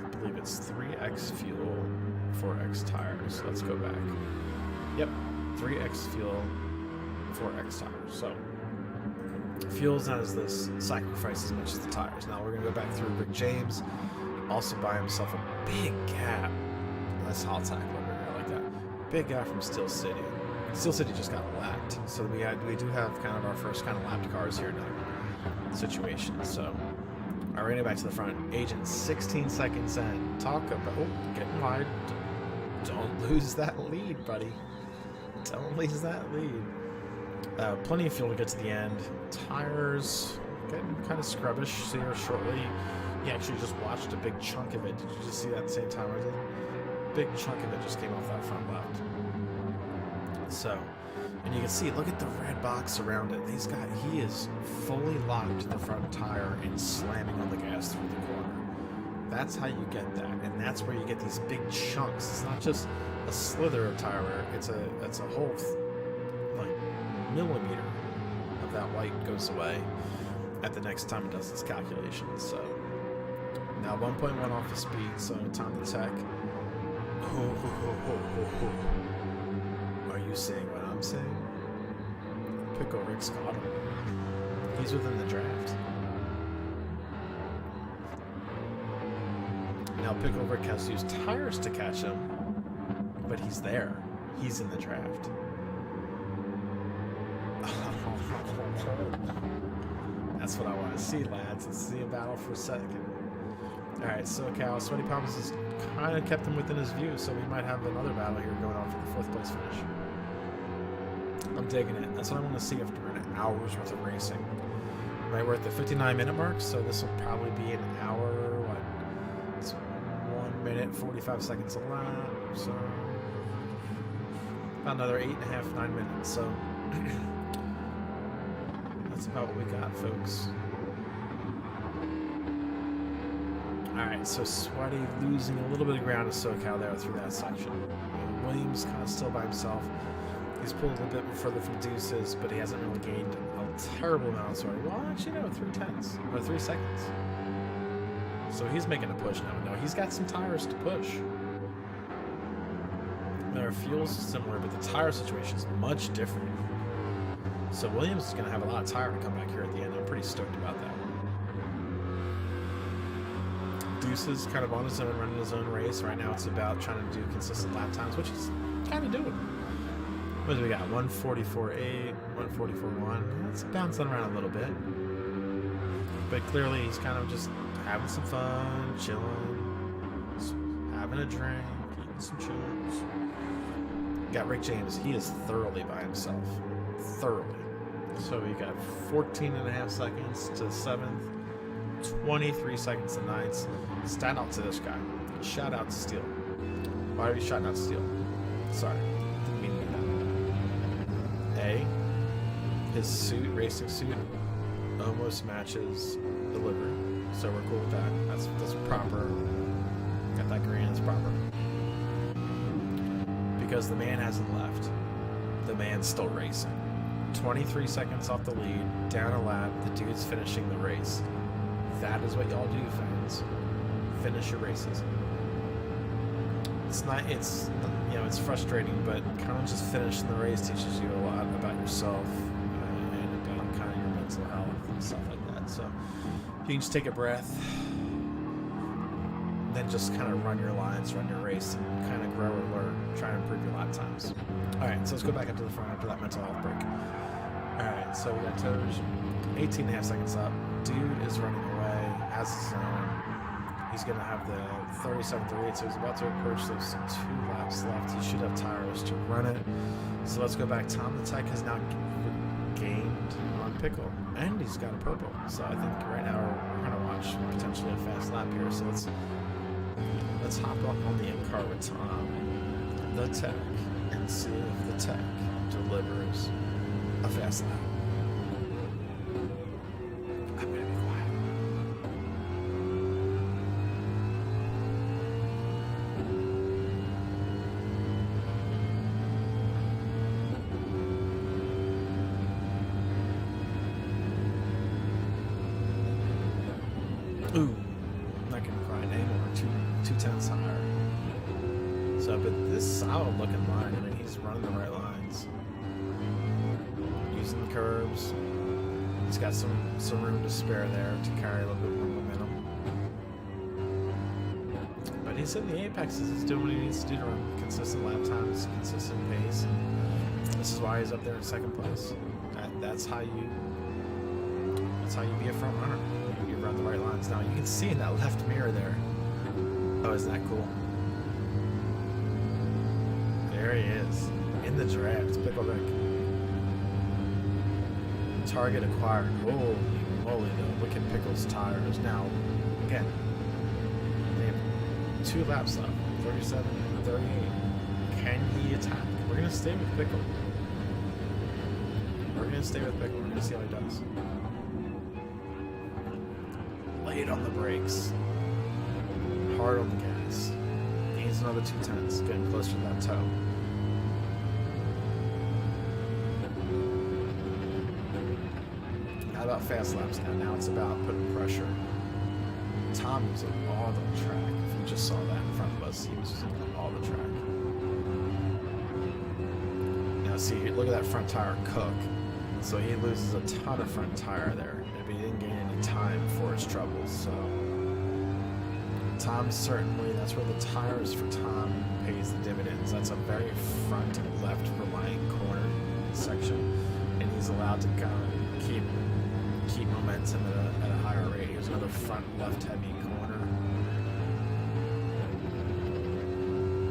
I believe it's 3x fuel, 4x tire. So let's go back. Yep, 3x fuel, 4x tire. So fuel's not as this sacrifice as much as the tires. Now we're going to go back through Rick James, also buy himself a big gap. That's hot tackle over here like that. Big gap from Steel City. Steel City just got lapped, so we do have kind of our first kind of lapped cars here now situation. So, all right, we're gonna go back to the front. Agent 16 seconds in. Talk about getting wide. Don't lose that lead, buddy. Don't lose that lead. Plenty of fuel to get to the end. Tires getting kind of scrubbish here shortly. You actually just watched a big chunk of it. Did you just see that at the same time I did? Big chunk of it just came off that front left. So, and you can see, look at the red box around it. These guys, he is fully locked to the front tire and slamming on the gas through the corner. That's how you get that, and that's where you get these big chunks. It's not just a slither of tire wear. It's a whole like millimeter of that white goes away at the next time it does its calculations. So now 1.1 off of speed, so time to tech. Are you seeing what I'm saying? Pickle Rick's got him. He's within the draft. Now Pickle Rick has to use tires to catch him, but he's there. He's in the draft. That's what I want to see, lads. Let's see a battle for a second. Alright, SoCal, Sweaty Palms has kind of kept him within his view, so we might have another battle here going on for the 4th place finish. I'm digging it. That's what I want to see after an hour's worth of racing. Right, we're at the 59-minute mark, so this will probably be an hour, it's 1 minute, 45 seconds a lap, so about another 8.5, 9 minutes, so that's about what we got, folks. Alright, so Sweaty losing a little bit of ground to SoCal there through that section. Williams kind of still by himself. He's pulled a little bit further from Deuces, but he hasn't really gained a terrible amount of Sweaty. Well, actually, no, 3/10 or 3 seconds. So he's making a push now. No, he's got some tires to push. Their fuel's similar, but the tire situation is much different. So Williams is going to have a lot of tire to come back here at the end. I'm pretty stoked about that. Deuces kind of on his own, running his own race. Right now it's about trying to do consistent lap times, which he's kind of doing. What do we got? 144.8, 144.1. That's bouncing around a little bit. But clearly he's kind of just having some fun, chilling, having a drink, eating some chips. Got Rick James. He is thoroughly by himself. Thoroughly. So we got 14.5 seconds to 7th, 23 seconds to 9th. Stand out to this guy. Shout out to Steele. Why are you shouting out to Steele? Sorry. Didn't mean to do that. A, his suit, racing suit, almost matches the livery. So we're cool with that. That's proper. Got that green, it's proper. Because the man hasn't left. The man's still racing. 23 seconds off the lead, down a lap, the dude's finishing the race. That is what y'all do, fans. Finish your races. It's frustrating, but kind of just finishing the race teaches you a lot about yourself and about kind of your mental health and stuff like that. So you can just take a breath, then just kind of run your lines, run your race, and kind of grow or learn, try and improve your lap times. All right, so let's go back up to the front after that mental health break. All right, so we got Toge, 18.5 seconds up. Dude is running away, has his own. He's going to have the 37.38, so he's about to approach those 2 laps left. He should have tires to run it. So let's go back. Tom the Tech has now gained on Pickle, and he's got a purple. So I think right now we're going to watch potentially a fast lap here. So let's hop up on the in-car with Tom the Tech and see if the Tech delivers a fast lap. I'm going to be quiet. Ooh, not gonna cry anymore. 2/10 higher. So, but this solid looking line. I mean, he's running the right lines, using the curbs. He's got some room to spare there to carry a little bit more momentum. But he's in the apexes. He's doing what he needs to do to run consistent lap times, consistent pace. And this is why he's up there in second place. That's how you be a front runner. You run the right lines. Now you can see in that left mirror there. Oh, isn't that cool? There he is in the draft. Pickle Rick. Target acquired. Holy moly, though. Look at Pickle's tires. Now, again, they have 2 laps left. 37 and 38. Can he attack? We're going to stay with Pickle. We're going to stay with Pickle. We're going to see how he does. Late on the brakes. Hard on the gas. Needs another 2/10. Getting closer to that toe. Not about fast laps now. Now it's about putting pressure. Tom was all the track. If you just saw that in front of us, he was all the track. Now see, look at that front tire cook. So he loses a ton of front tire there. Maybe he didn't gain any time for his troubles. So Tom certainly, that's where the tires for Tom pays the dividends. That's a very front left reliant corner section, and he's allowed to kind of keep momentum at a higher rate. Here's another front left heavy corner.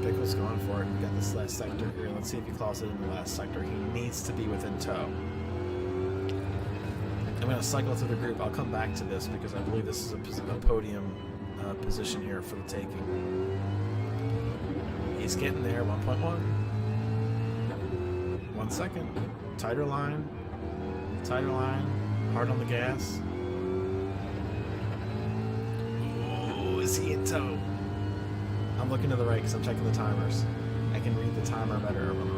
Pickle's going for it. We got this last sector here. Let's see if he claws it in the last sector. He needs to be within tow. I'm going to cycle through the group. I'll come back to this because I believe this is a podium position here for the taking. He's getting there. 1.1. 1 second. Tighter line. Tighter line. Hard on the gas. Oh, is he in tow? I'm looking to the right because I'm checking the timers. I can read the timer better over on the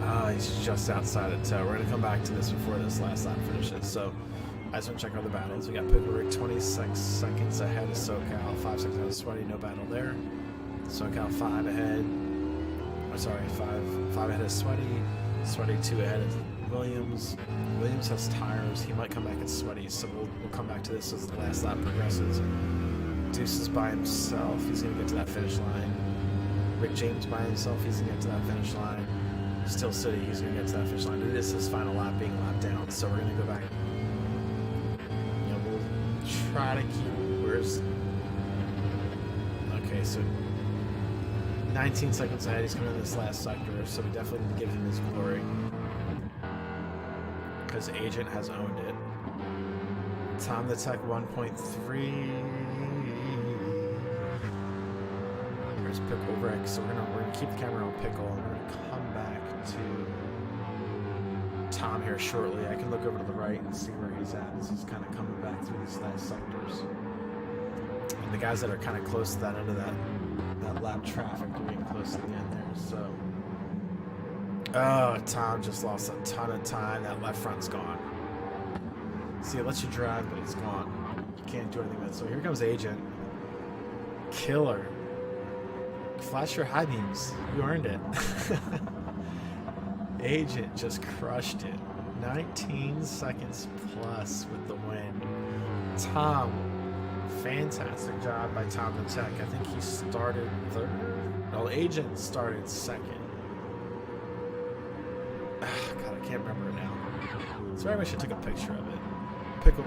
right. He's just outside of tow. We're going to come back to this before this last lap finishes. So I just want to check out the battles. We got Pickle Rick 26 seconds ahead of SoCal, 5 seconds ahead of Sweaty, no battle there. SoCal 5 ahead. Oh, sorry, 5 ahead of Sweaty. Sweaty 2 ahead of Williams. Williams has tires. He might come back at Sweaty, so we'll come back to this as the last lap progresses. Deuce is by himself. He's going to get to that finish line. Rick James by himself. He's going to get to that finish line. Steel City, he's going to get to that finish line. It is his final lap being lapped down, so we're going to go back. You know, we'll try to keep... Where's... Okay, so 19 seconds ahead. He's coming in this last sector, so we definitely need to give him his glory. Because Agent has owned it. Tom the Tech 1.3. There's Pickle Rick, so we're gonna keep the camera on Pickle, and we're gonna come back to Tom here shortly. I can look over to the right and see where he's at as he's kind of coming back through these last sectors. And the guys that are kind of close to that end of that lap traffic are getting close to the end there. So, oh, Tom just lost a ton of time. That left front's gone. See, it lets you drive, but it's gone. You can't do anything with it. So here comes Agent. Killer. Flash your high beams. You earned it. Agent just crushed it. 19 seconds plus with the win. Tom, fantastic job by Tom the Tech. I think he started third. No, Agent started second. God, I can't remember it now. So I wish I took a picture of it. Pickle.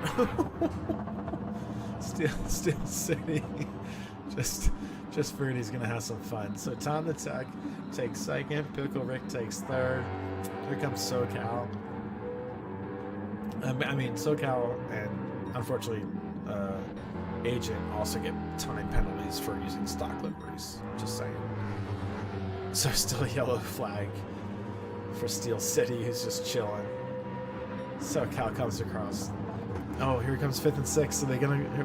Steel City. Just figured he's gonna have some fun. So Tom the Tech takes second. Pickle Rick takes third. Here comes SoCal. I mean SoCal and unfortunately Agent also get time penalties for using stock liveries. Just saying. So still a yellow flag for Steel City, who's just chilling. SoCal comes across. Oh, here comes 5th and 6th. So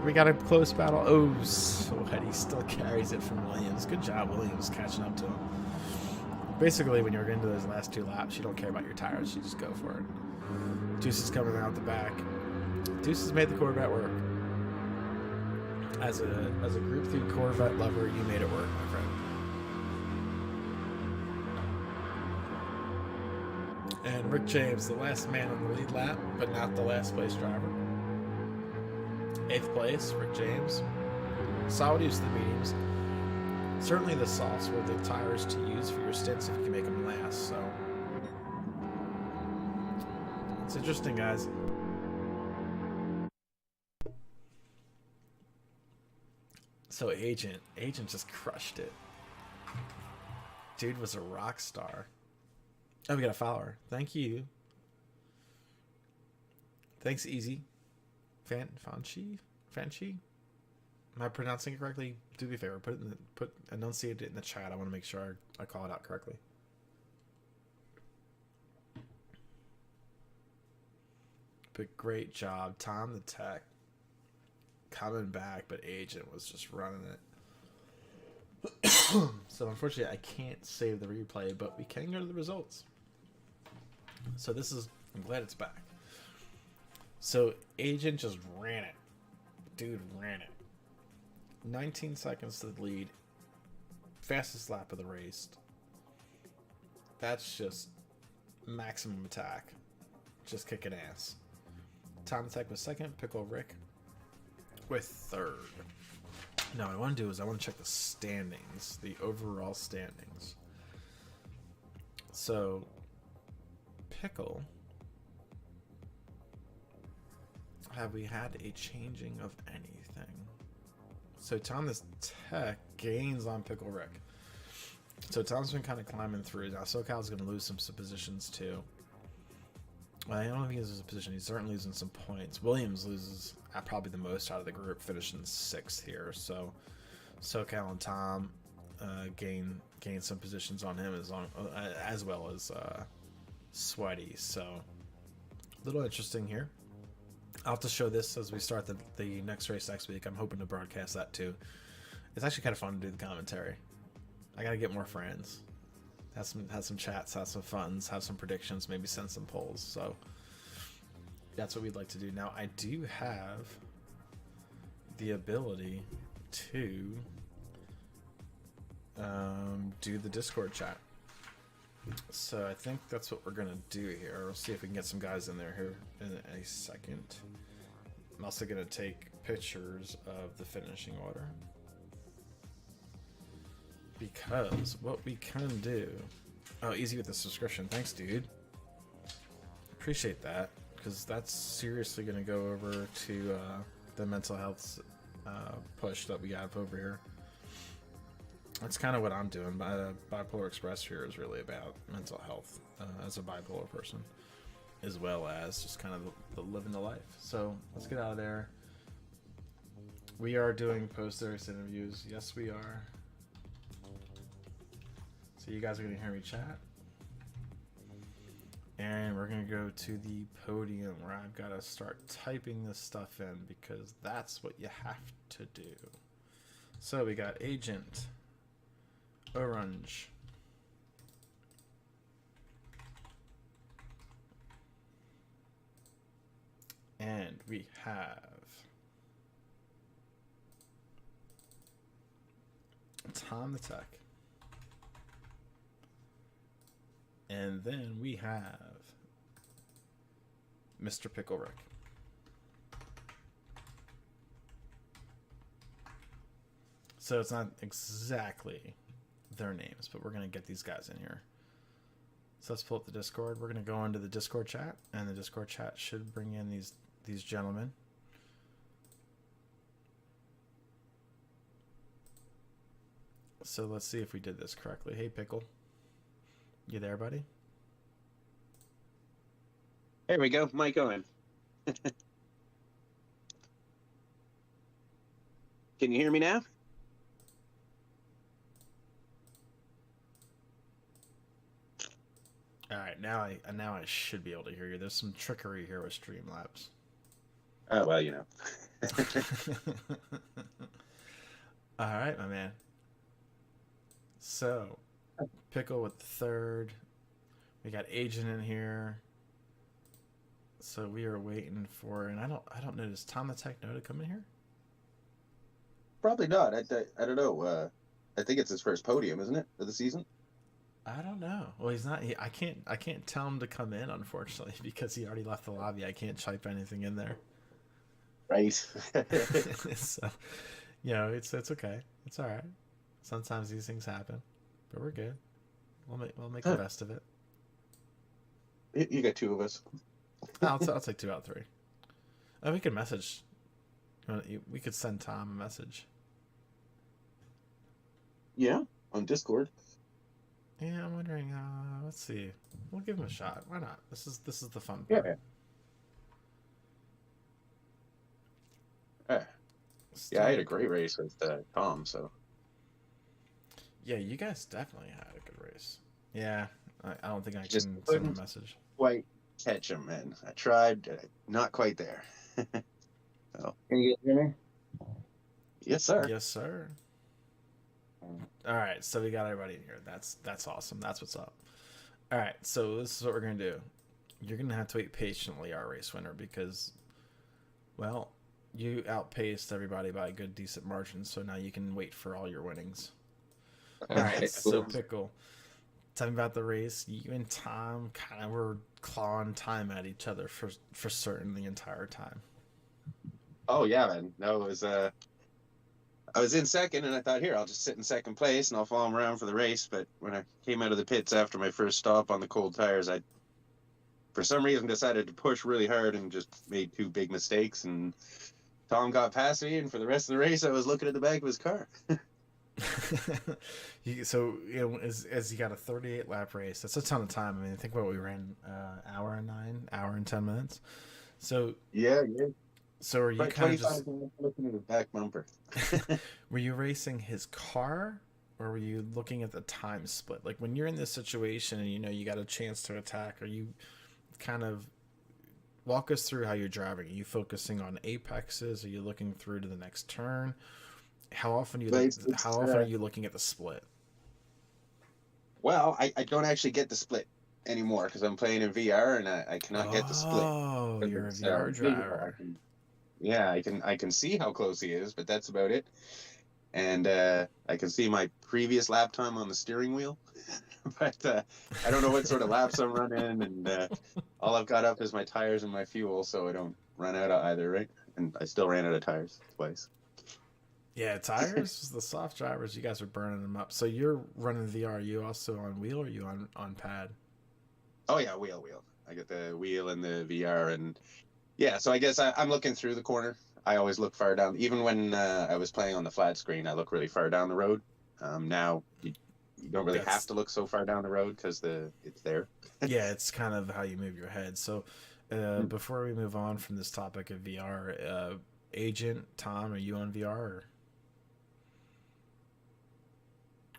we got a close battle. Oh, Sweaty still carries it from Williams. Good job, Williams, catching up to him. Basically, when you're into those last 2 laps, you don't care about your tires. You just go for it. Deuce is coming out the back. Deuce has made the Corvette work. As a Group 3 Corvette lover, you made it work, my friend. And Rick James, the last man on the lead lap, but not the last place driver. 8th place, Rick James. Solid use of the mediums. Certainly the softs were the tires to use for your stints if you can make them last, so. It's interesting, guys. So Agent just crushed it. Dude was a rock star. Oh, we got a follower. Thank you. Thanks, Easy. Fanchi? Am I pronouncing it correctly? Do me a favor. Enunciate it in the chat. I want to make sure I call it out correctly. But great job, Tom the Tech. Coming back, but Agent was just running it. So unfortunately, I can't save the replay, but we can go to the results. So I'm glad it's back. So Agent just ran it. Dude ran it. 19 seconds to the lead. Fastest lap of the race. That's just maximum attack. Just kicking ass. Tom the Tech was second. Pickle Rick with third. Now what I want to do is I want to check the standings. The overall standings. So Pickle, have we had a changing of anything? So Tom the Tech gains on Pickle Rick. So Tom's been kind of climbing through. Now SoCal's going to lose some positions too. Well, I don't know if he loses a position. He's certainly losing some points. Williams loses probably the most out of the group, finishing 6th here. So SoCal and Tom gain some positions on him as well as Sweaty. So little interesting here. I'll have to show this as we start the next race next week. I'm hoping to broadcast that too. It's actually kind of fun to do the commentary. I gotta get more friends. Have some chats, have some funs, have some predictions, maybe send some polls. So that's what we'd like to do. Now I do have the ability to do the Discord chat. So I think that's what we're gonna do here. We'll see if we can get some guys in there here in a second. I'm also gonna take pictures of the finishing order, because what we can do. Oh, easy with the subscription. Thanks, dude. Appreciate that, because that's seriously gonna go over to the mental health push that we have over here. That's kind of what I'm doing. Bipolar Express here is really about mental health as a bipolar person, as well as just kind of the living the life. So let's get out of there. We are doing post-race interviews. Yes, we are. So you guys are going to hear me chat. And we're going to go to the podium where I've got to start typing this stuff in, because that's what you have to do. So we got Agent Orange. And we have Tom the Tech. And then we have Mr. Pickle Rick. So it's not exactly their names, but we're going to get these guys in here. So let's pull up the Discord. We're going to go into the Discord chat, and the Discord chat should bring in these gentlemen. So let's see if we did this correctly. Hey, Pickle. You there, buddy? There we go. Mic on. Can you hear me now? All right, now I should be able to hear you. There's some trickery here with Streamlabs. Oh, well, you know. All right, my man. So, Pickle with the third. We got Agent in here. So we are waiting for, and I don't know. Does Tom the Tech know to come in here? Probably not. I don't know. I think it's his first podium, isn't it, of the season? I don't know. Well, he's not. I can't tell him to come in, unfortunately, because he already left the lobby. I can't type anything in there. Right. So, it's okay. It's all right. Sometimes these things happen, but we're good. We'll make the best of it. You got two of us. I'll take 2 out of 3. Oh, we can message. We could send Tom a message. Yeah, on Discord. Yeah, I'm wondering. Let's see. We'll give him a shot. Why not? This is the fun part. Yeah, I had a great race with Tom. So. Yeah, you guys definitely had a good race. Yeah, I don't think I Just can send a message. Quite catch him, man. I tried, not quite there. So. Can you hear me? Yes, sir. Yes, sir. All right, so we got everybody in here. That's awesome. That's what's up. All right, so this is what we're gonna do. You're gonna have to wait patiently, our race winner, because, well, you outpaced everybody by a good, decent margin. So now you can wait for all your winnings. All right, so Pickle, tell me about the race. You and Tom kind of were clawing time at each other for certain the entire time. Oh yeah, man. No, it was I was in second, and I thought, here, I'll just sit in second place, and I'll follow him around for the race. But when I came out of the pits after my first stop on the cold tires, I, for some reason, decided to push really hard and just made 2 big mistakes. And Tom got past me, and for the rest of the race, I was looking at the back of his car. So as you got a 38 lap race, that's a ton of time. I mean, think about what we ran, hour and 10 minutes. So yeah. So are you kind of just looking at the back bumper? Were you racing his car, or were you looking at the time split? Like when you're in this situation and you got a chance to attack, are you kind of walk us through how you're driving. Are you focusing on apexes? Are you looking through to the next turn? How often do you look, how often are you looking at the split? Well, I don't actually get the split anymore because I'm playing in VR and I cannot get the split. Oh, you're a It's VR visual. driver. Yeah, I can see how close he is, but that's about it. And I can see my previous lap time on the steering wheel, but I don't know what sort of laps I'm running, and all I've got up is my tires and my fuel, so I don't run out of either, right? And I still ran out of tires twice. Yeah, tires, the soft drivers, you guys are burning them up. So you're running VR. Are you also on wheel or are you on pad? Oh yeah, wheel. I get the wheel and the VR, and yeah. So I guess I'm looking through the corner. I always look far down. Even when I was playing on the flat screen, I look really far down the road. Now you don't really have That's to look so far down the road because it's there. yeah, it's kind of how you move your head. So before we move on from this topic of VR, Agent Tom, are you on VR? Or...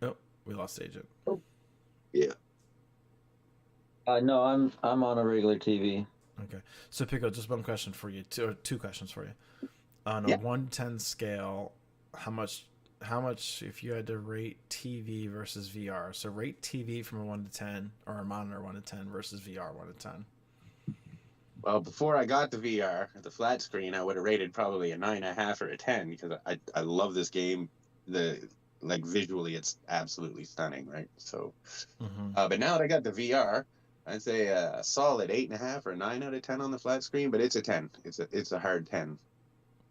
Oh, we lost Agent. Oh, yeah. No, I'm on a regular TV. Okay, so Pico, just one question for you, two questions for you. On a Yeah. 1 to 10 scale, how much if you had to rate TV versus VR? So rate TV from a 1 to 10, or a monitor 1 to 10 versus VR 1 to 10. Well, before I got the VR, the flat screen, I would have rated probably a 9.5 or a 10 because I love this game. Visually, it's absolutely stunning, right? So, but now that I got the VR, I'd say a solid 8.5 or a 9 out of 10 on the flat screen, but it's a 10. It's a hard 10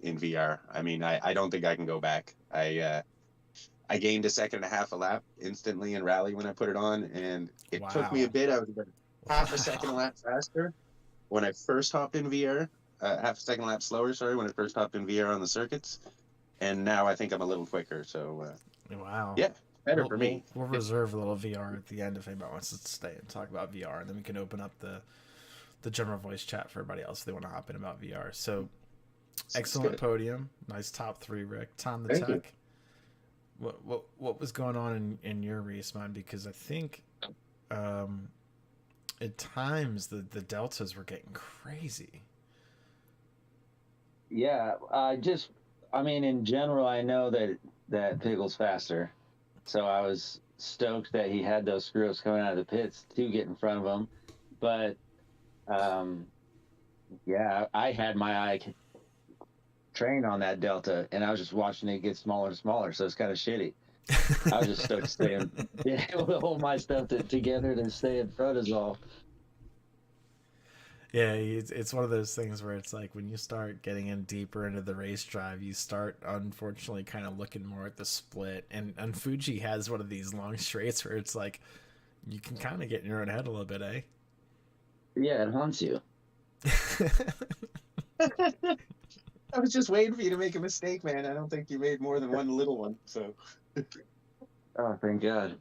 in VR. I mean, I don't think I can go back. I gained a second and a half a lap instantly in rally when I put it on, and it took me a bit. I was about half a second a lap faster when I first hopped in VR. Half a second lap slower, sorry, when I first hopped in VR on the circuits, and now I think I'm a little quicker. So Wow. yeah, better for me. We'll reserve a little VR at the end if anybody wants to stay and talk about VR, and then we can open up the general voice chat for everybody else if they want to hop in about VR. So, excellent podium, nice top 3, Rick. Tom the Thank Tech. you. What was going on in your race, man? Because I think at times the deltas were getting crazy. Yeah, I mean, in general, I know that Pickle's faster, so I was stoked that he had those screw-ups coming out of the pits to get in front of him. But yeah, I had my eye trained on that Delta, and I was just watching it get smaller and smaller, so it's kind of shitty. I was just stoked to stay in, yeah, hold my stuff together to stay in front is all. Yeah, it's one of those things where it's like when you start getting in deeper into the race drive, you start unfortunately kind of looking more at the split. And Fuji has one of these long straights where it's like you can kind of get in your own head a little bit, eh? Yeah, it haunts you. I was just waiting for you to make a mistake, man. I don't think you made more than one little one. So, oh, thank God.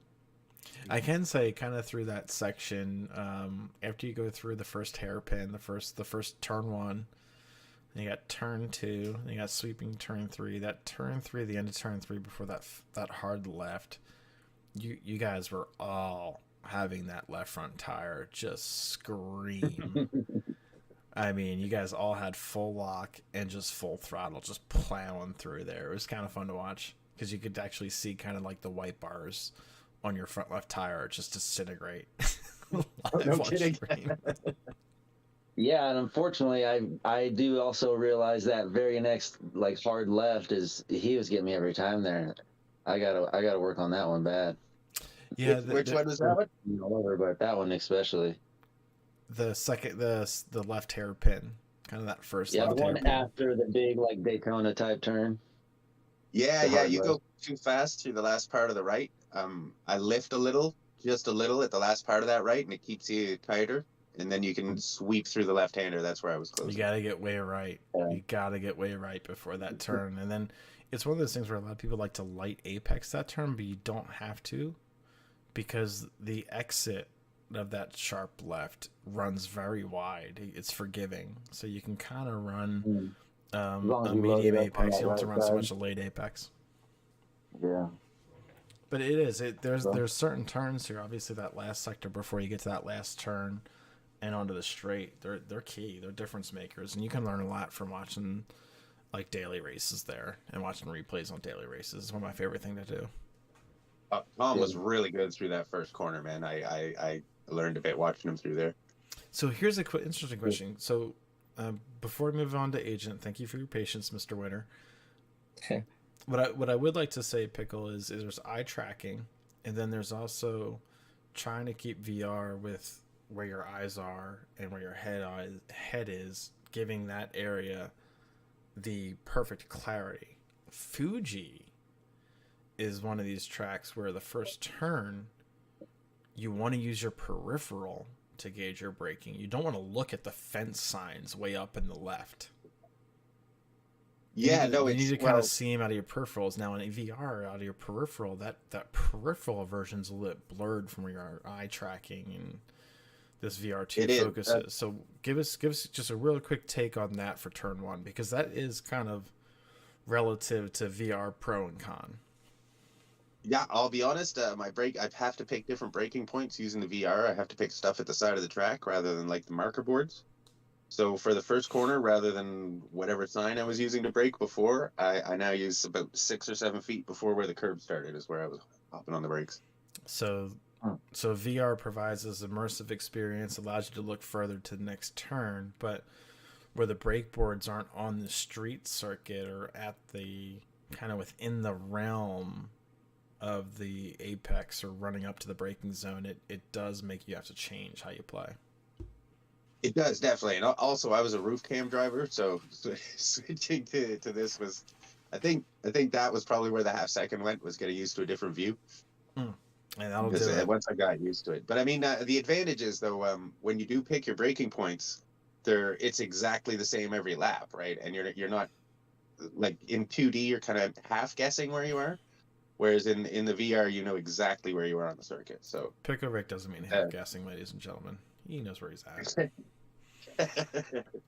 I can say kind of through that section, after you go through the first hairpin, the first turn 1, then you got turn 2, then you got sweeping turn 3. That turn 3, the end of turn 3 before that hard left, you guys were all having that left front tire just scream. I mean, you guys all had full lock and just full throttle, just plowing through there. It was kind of fun to watch because you could actually see kind of like the white bars on your front left tire just disintegrate. no kidding. Yeah, and unfortunately, I do also realize that very next like hard left is he was getting me every time there. I gotta work on that one bad. Yeah, which one was that one? But that one especially. The second, the left hairpin, kind of that first. Yeah, left the one hairpin. after the big like Daytona type turn. Yeah, you go too fast through the last part of the right. I lift just a little at the last part of that right, and it keeps you tighter, and then you can sweep through the left-hander. That's where I was closing. You gotta get way right. Yeah. You gotta get way right before that turn, and then it's one of those things where a lot of people like to light apex that turn, but you don't have to, because the exit of that sharp left runs very wide. It's forgiving, so you can kind of run a medium apex. You don't have to run so much a late apex. Yeah. But it is. There's certain turns here. Obviously, that last sector before you get to that last turn, and onto the straight, they're key. They're difference makers, and you can learn a lot from watching like daily races there and watching replays on daily races. It's one of my favorite thing to do. Tom was really good through that first corner, man. I learned a bit watching him through there. So here's a interesting question. So before we move on to Agent, thank you for your patience, Mr. Winter. What I would like to say, Pickle, is there's eye tracking, and then there's also trying to keep VR with where your eyes are and where your head is, giving that area the perfect clarity. Fuji is one of these tracks where the first turn, you want to use your peripheral to gauge your braking. You don't want to look at the fence signs way up in the left. You need to kind of see them out of your peripherals. Now in a VR, out of your peripheral, that peripheral version's a little blurred from where your eye tracking and this VR2 focuses. So give us just a real quick take on that for turn one, because that is kind of relative to VR pro and con. Yeah, I'll be honest. I have to pick different braking points using the VR. I have to pick stuff at the side of the track rather than like the marker boards. So for the first corner, rather than whatever sign I was using to brake before, I now use about 6 or 7 feet before where the curb started is where I was hopping on the brakes. So VR provides this immersive experience, allows you to look further to the next turn, but where the brake boards aren't on the street circuit or at the kind of within the realm of the apex or running up to the braking zone, it does make you have to change how you play. It does, definitely. And also, I was a roof cam driver, so switching to this was, I think that was probably where the half second went, was getting used to a different view. And that'll do it. Once I got used to it. But I mean, the advantage is, though, when you do pick your braking points, it's exactly the same every lap, right? And you're not, like in 2D, you're kind of half guessing where you are. Whereas in the VR, you know exactly where you are on the circuit. So Pickle Rick doesn't mean half guessing, ladies and gentlemen. He knows where he's at. Right.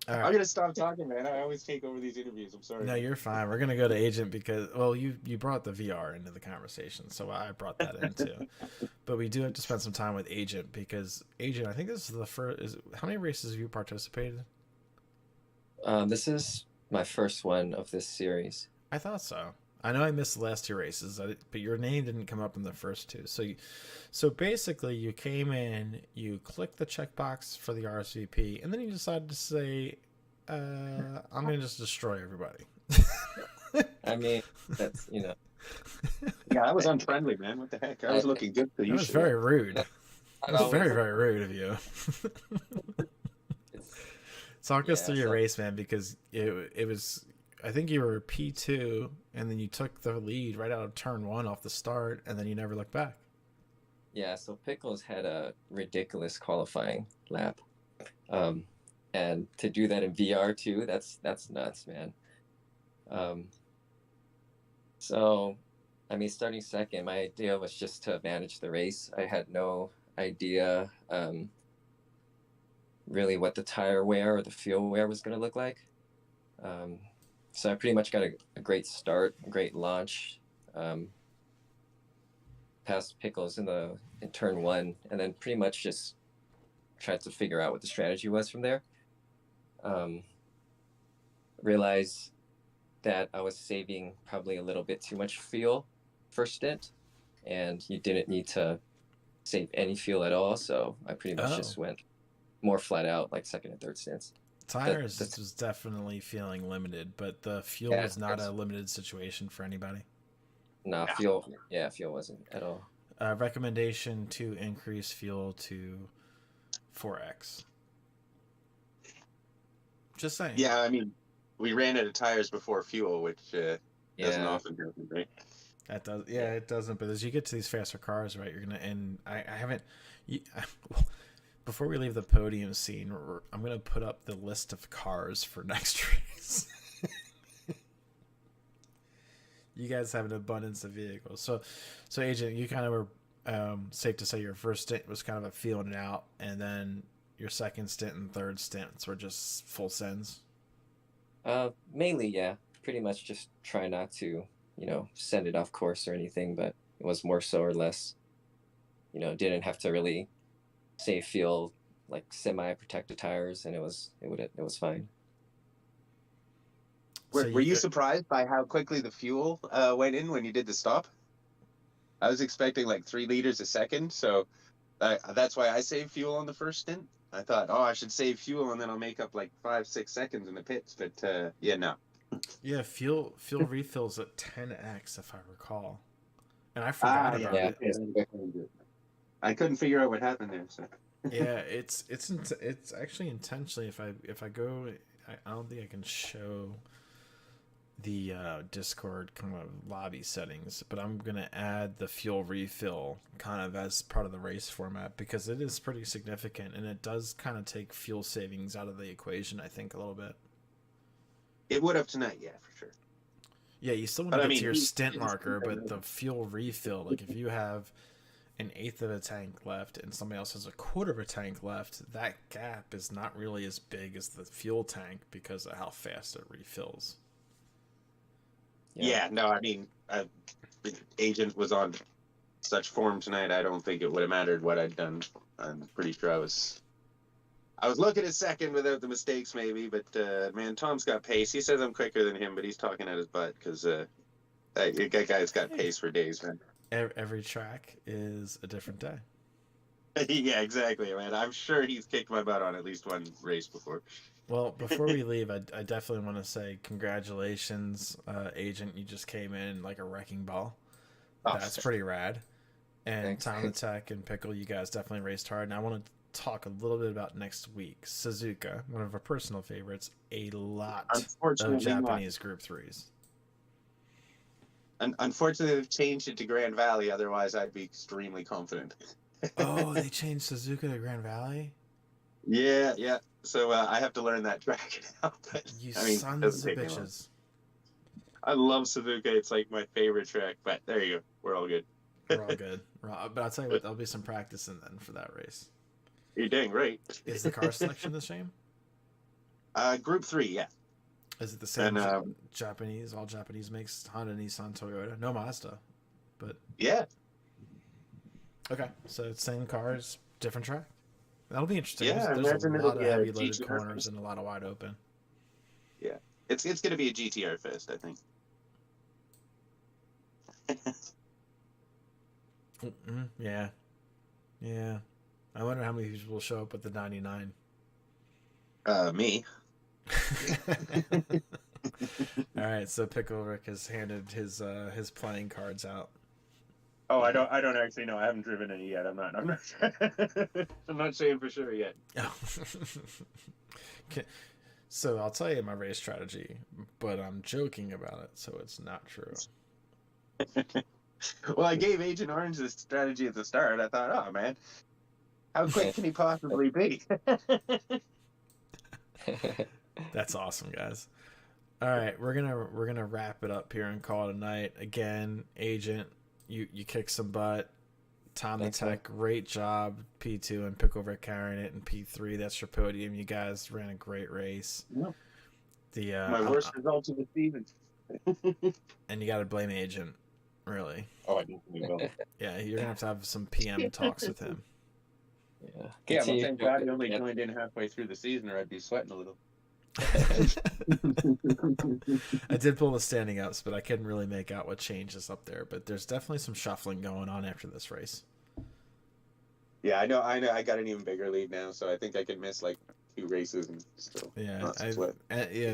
I'm gonna stop talking, man. I always take over these interviews. I'm sorry. No, you're fine. We're gonna go to Agent because, well, you brought the VR into the conversation, so I brought that in too. But we do have to spend some time with Agent because Agent, I think this is the first. How many races have you participated? This is my first one of this series. I thought so. I know I missed the last 2 races, but your name didn't come up in the first 2. So basically, you came in, you clicked the checkbox for the RSVP, and then you decided to say, "I'm going to just destroy everybody." I mean, that's Yeah, I was unfriendly, man. What the heck? I was looking good for you. That was very rude. That was very, very rude of you. Talk us through your race, man, because it was. I think you were P2, and then you took the lead right out of turn 1 off the start, and then you never looked back. Yeah, so Pickles had a ridiculous qualifying lap. And to do that in VR too, that's nuts, man. So, I mean, starting second, my idea was just to manage the race. I had no idea really what the tire wear or the fuel wear was going to look like. So I pretty much got a great start, a great launch, past Pickles in turn 1, and then pretty much just tried to figure out what the strategy was from there. Realized that I was saving probably a little bit too much fuel first stint, and you didn't need to save any fuel at all. So I pretty much just went more flat out, like second and third stints. Tires was definitely feeling limited, but the fuel was not a limited situation for anybody. No, fuel wasn't at all. Recommendation to increase fuel to 4x. Just saying. Yeah, I mean, we ran out of tires before fuel, which doesn't often happen, right? That does, it doesn't. But as you get to these faster cars, right, you're gonna. And I haven't. Before we leave the podium scene, I'm going to put up the list of cars for next race. You guys have an abundance of vehicles. So Agent, you kind of were safe to say your first stint was kind of a feeling it out, and then your second stint and third stints were just full sends? Mainly, yeah. Pretty much just try not to, send it off course or anything, but it was more so or less, didn't have to really save fuel like semi-protected tires, and it was fine. Were you surprised by how quickly the fuel went in when you did the stop? I was expecting like 3 liters a second, so that's why I saved fuel on the first stint. I thought, oh, I should save fuel and then I'll make up like 5-6 seconds in the pits. But yeah, no. Yeah, fuel refills at 10x if I recall, and I forgot about it. I couldn't figure out what happened there. So. Yeah, it's actually intentionally. If I go, I don't think I can show the Discord kind of lobby settings, but I'm gonna add the fuel refill kind of as part of the race format because it is pretty significant and it does kind of take fuel savings out of the equation. I think a little bit. It would have tonight, yeah, for sure. Yeah, you still want to get to your stint marker, but the fuel refill, like if you have an eighth of a tank left and somebody else has a quarter of a tank left, that gap is not really as big as the fuel tank because of how fast it refills. Yeah, no, I mean, Agent was on such form tonight. I don't think it would have mattered what I'd done. I'm pretty sure I was looking at second without the mistakes, maybe. But man, Tom's got pace. He says I'm quicker than him, but he's talking at his butt because that guy's got pace for days, man. Every track is a different day. Yeah, exactly, man. I'm sure he's kicked my butt on at least one race before. Well, before we leave, I definitely want to say congratulations, Agent. You just came in like a wrecking ball. That's pretty rad. And Thanks. Tom Tech and Pickle, you guys definitely raced hard. And I want to talk a little bit about next week. Suzuka, one of our personal favorites, a lot of Japanese Group 3s. Unfortunately, they've changed it to Grand Valley. Otherwise, I'd be extremely confident. Oh, they changed Suzuka to Grand Valley? Yeah. So I have to learn that track now. But, Sons of bitches. I love Suzuka. It's like my favorite track. But there you go. We're all good. We're all good. But I'll tell you what, there'll be some practicing then for that race. You're dang right. Is the car selection the same? Group 3, yeah. Is it the same Japanese, all Japanese makes, Honda, Nissan, Toyota? No Mazda. But yeah. Okay, so same cars, different track. That'll be interesting. Yeah, there's a lot of heavy loaded corners and a lot of wide open. Yeah, it's going to be a GTR fest, I think. Yeah. I wonder how many people will show up with the 99. Me. All right, so Pickle Rick has handed his playing cards out. Oh, I don't actually know. I haven't driven any yet. I'm not I'm not saying for sure yet. Okay. So I'll tell you my race strategy, but I'm joking about it, so it's not true. Well, I gave Agent Orange this strategy at the start. I thought, oh man, how quick can he possibly be? That's awesome, guys. All right, we're gonna wrap it up here and call it a night. Again, Agent, you kicked some butt. Tom the Tech, great job. P2 and Pickle Rick carrying it, and P3, that's your podium. You guys ran a great race. Yep. My worst result of the season. And you got to blame Agent, really. Oh, I definitely will. Yeah, you're gonna have to have some PM talks with him. Yeah, well, thank God he only joined in halfway through the season, or I'd be sweating a little. I did pull the standing ups, but I couldn't really make out what changes up there. But there's definitely some shuffling going on after this race. Yeah, I know. I got an even bigger lead now, so I think I could miss like 2 races and still. Yeah,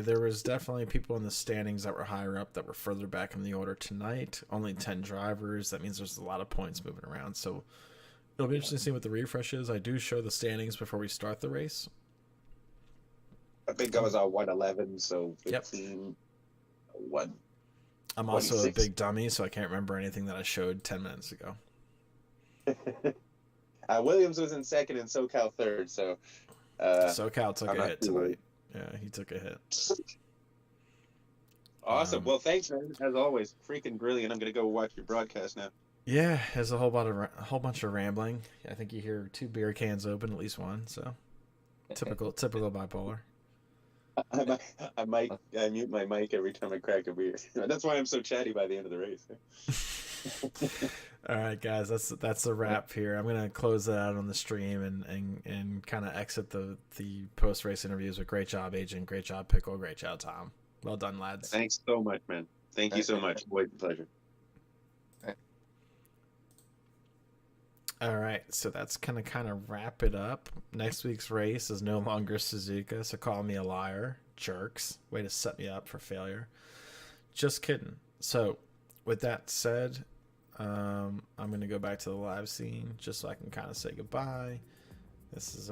there was definitely people in the standings that were higher up that were further back in the order tonight. Only 10 drivers. That means there's a lot of points moving around. So it'll be interesting to see what the refresh is. I do show the standings before we start the race. I think I was on 111, so 15. Yep. 1. I'm also a big dummy, so I can't remember anything that I showed 10 minutes ago. Williams was in second and SoCal third, so. SoCal took a hit tonight. Yeah, he took a hit. Awesome. Well, thanks, man. As always, freaking brilliant. I'm gonna go watch your broadcast now. Yeah, there's a whole bunch of rambling. I think you hear 2 beer cans open, at least one. So typical bipolar. I mute my mic every time I crack a beer. That's why I'm so chatty by the end of the race. All right, guys, that's a wrap here. I'm gonna close it out on the stream and kind of exit the post race interviews with great job, Agent. Great job, Pickle. Great job, Tom. Well done, lads. Thanks so much, man. Thank you so much. Boy, pleasure. All right, so that's kind of wrap it up. Next week's race is no longer Suzuka, so call me a liar, jerks. Way to set me up for failure. Just kidding. So, with that said, I'm gonna go back to the live scene just so I can kind of say goodbye. This is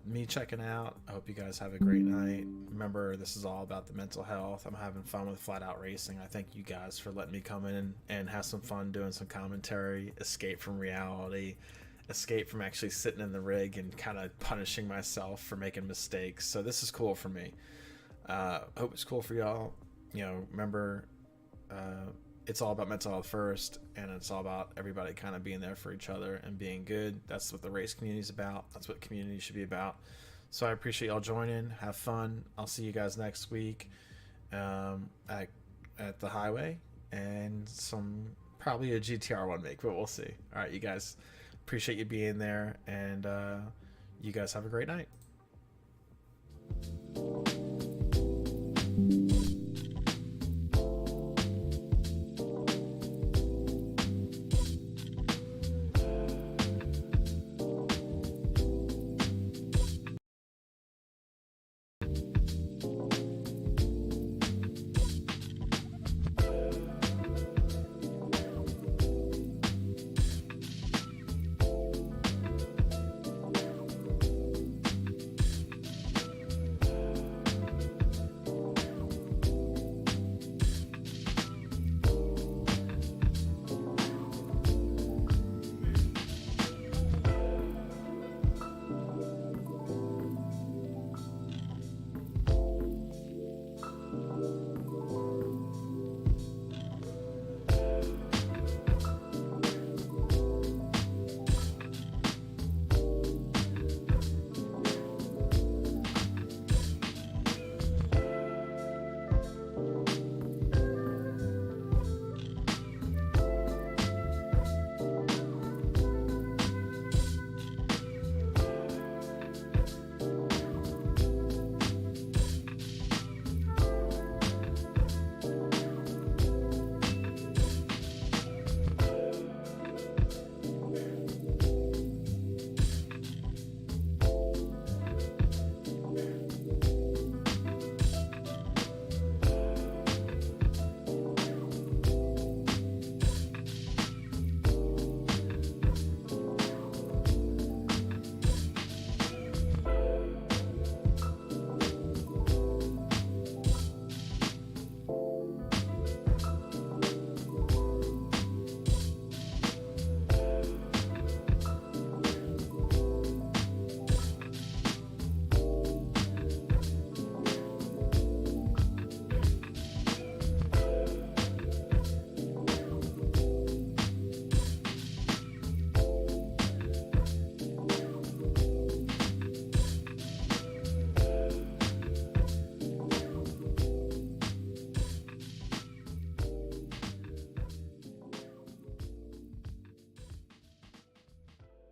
me checking out. I hope you guys have a great night. Remember, this is all about the mental health. I'm having fun with Flat Out Racing. I thank you guys for letting me come in and have some fun doing some commentary, escape from reality, escape from actually sitting in the rig and kind of punishing myself for making mistakes. So this is cool for me. Hope it's cool for y'all. You know, remember, it's all about mental health first, and it's all about everybody kind of being there for each other and being good. That's what the race community is about. That's what community should be about. So I appreciate y'all joining. Have fun. I'll see you guys next week at the highway, and probably a GTR one make, but we'll see. All right, you guys, appreciate you being there, and you guys have a great night.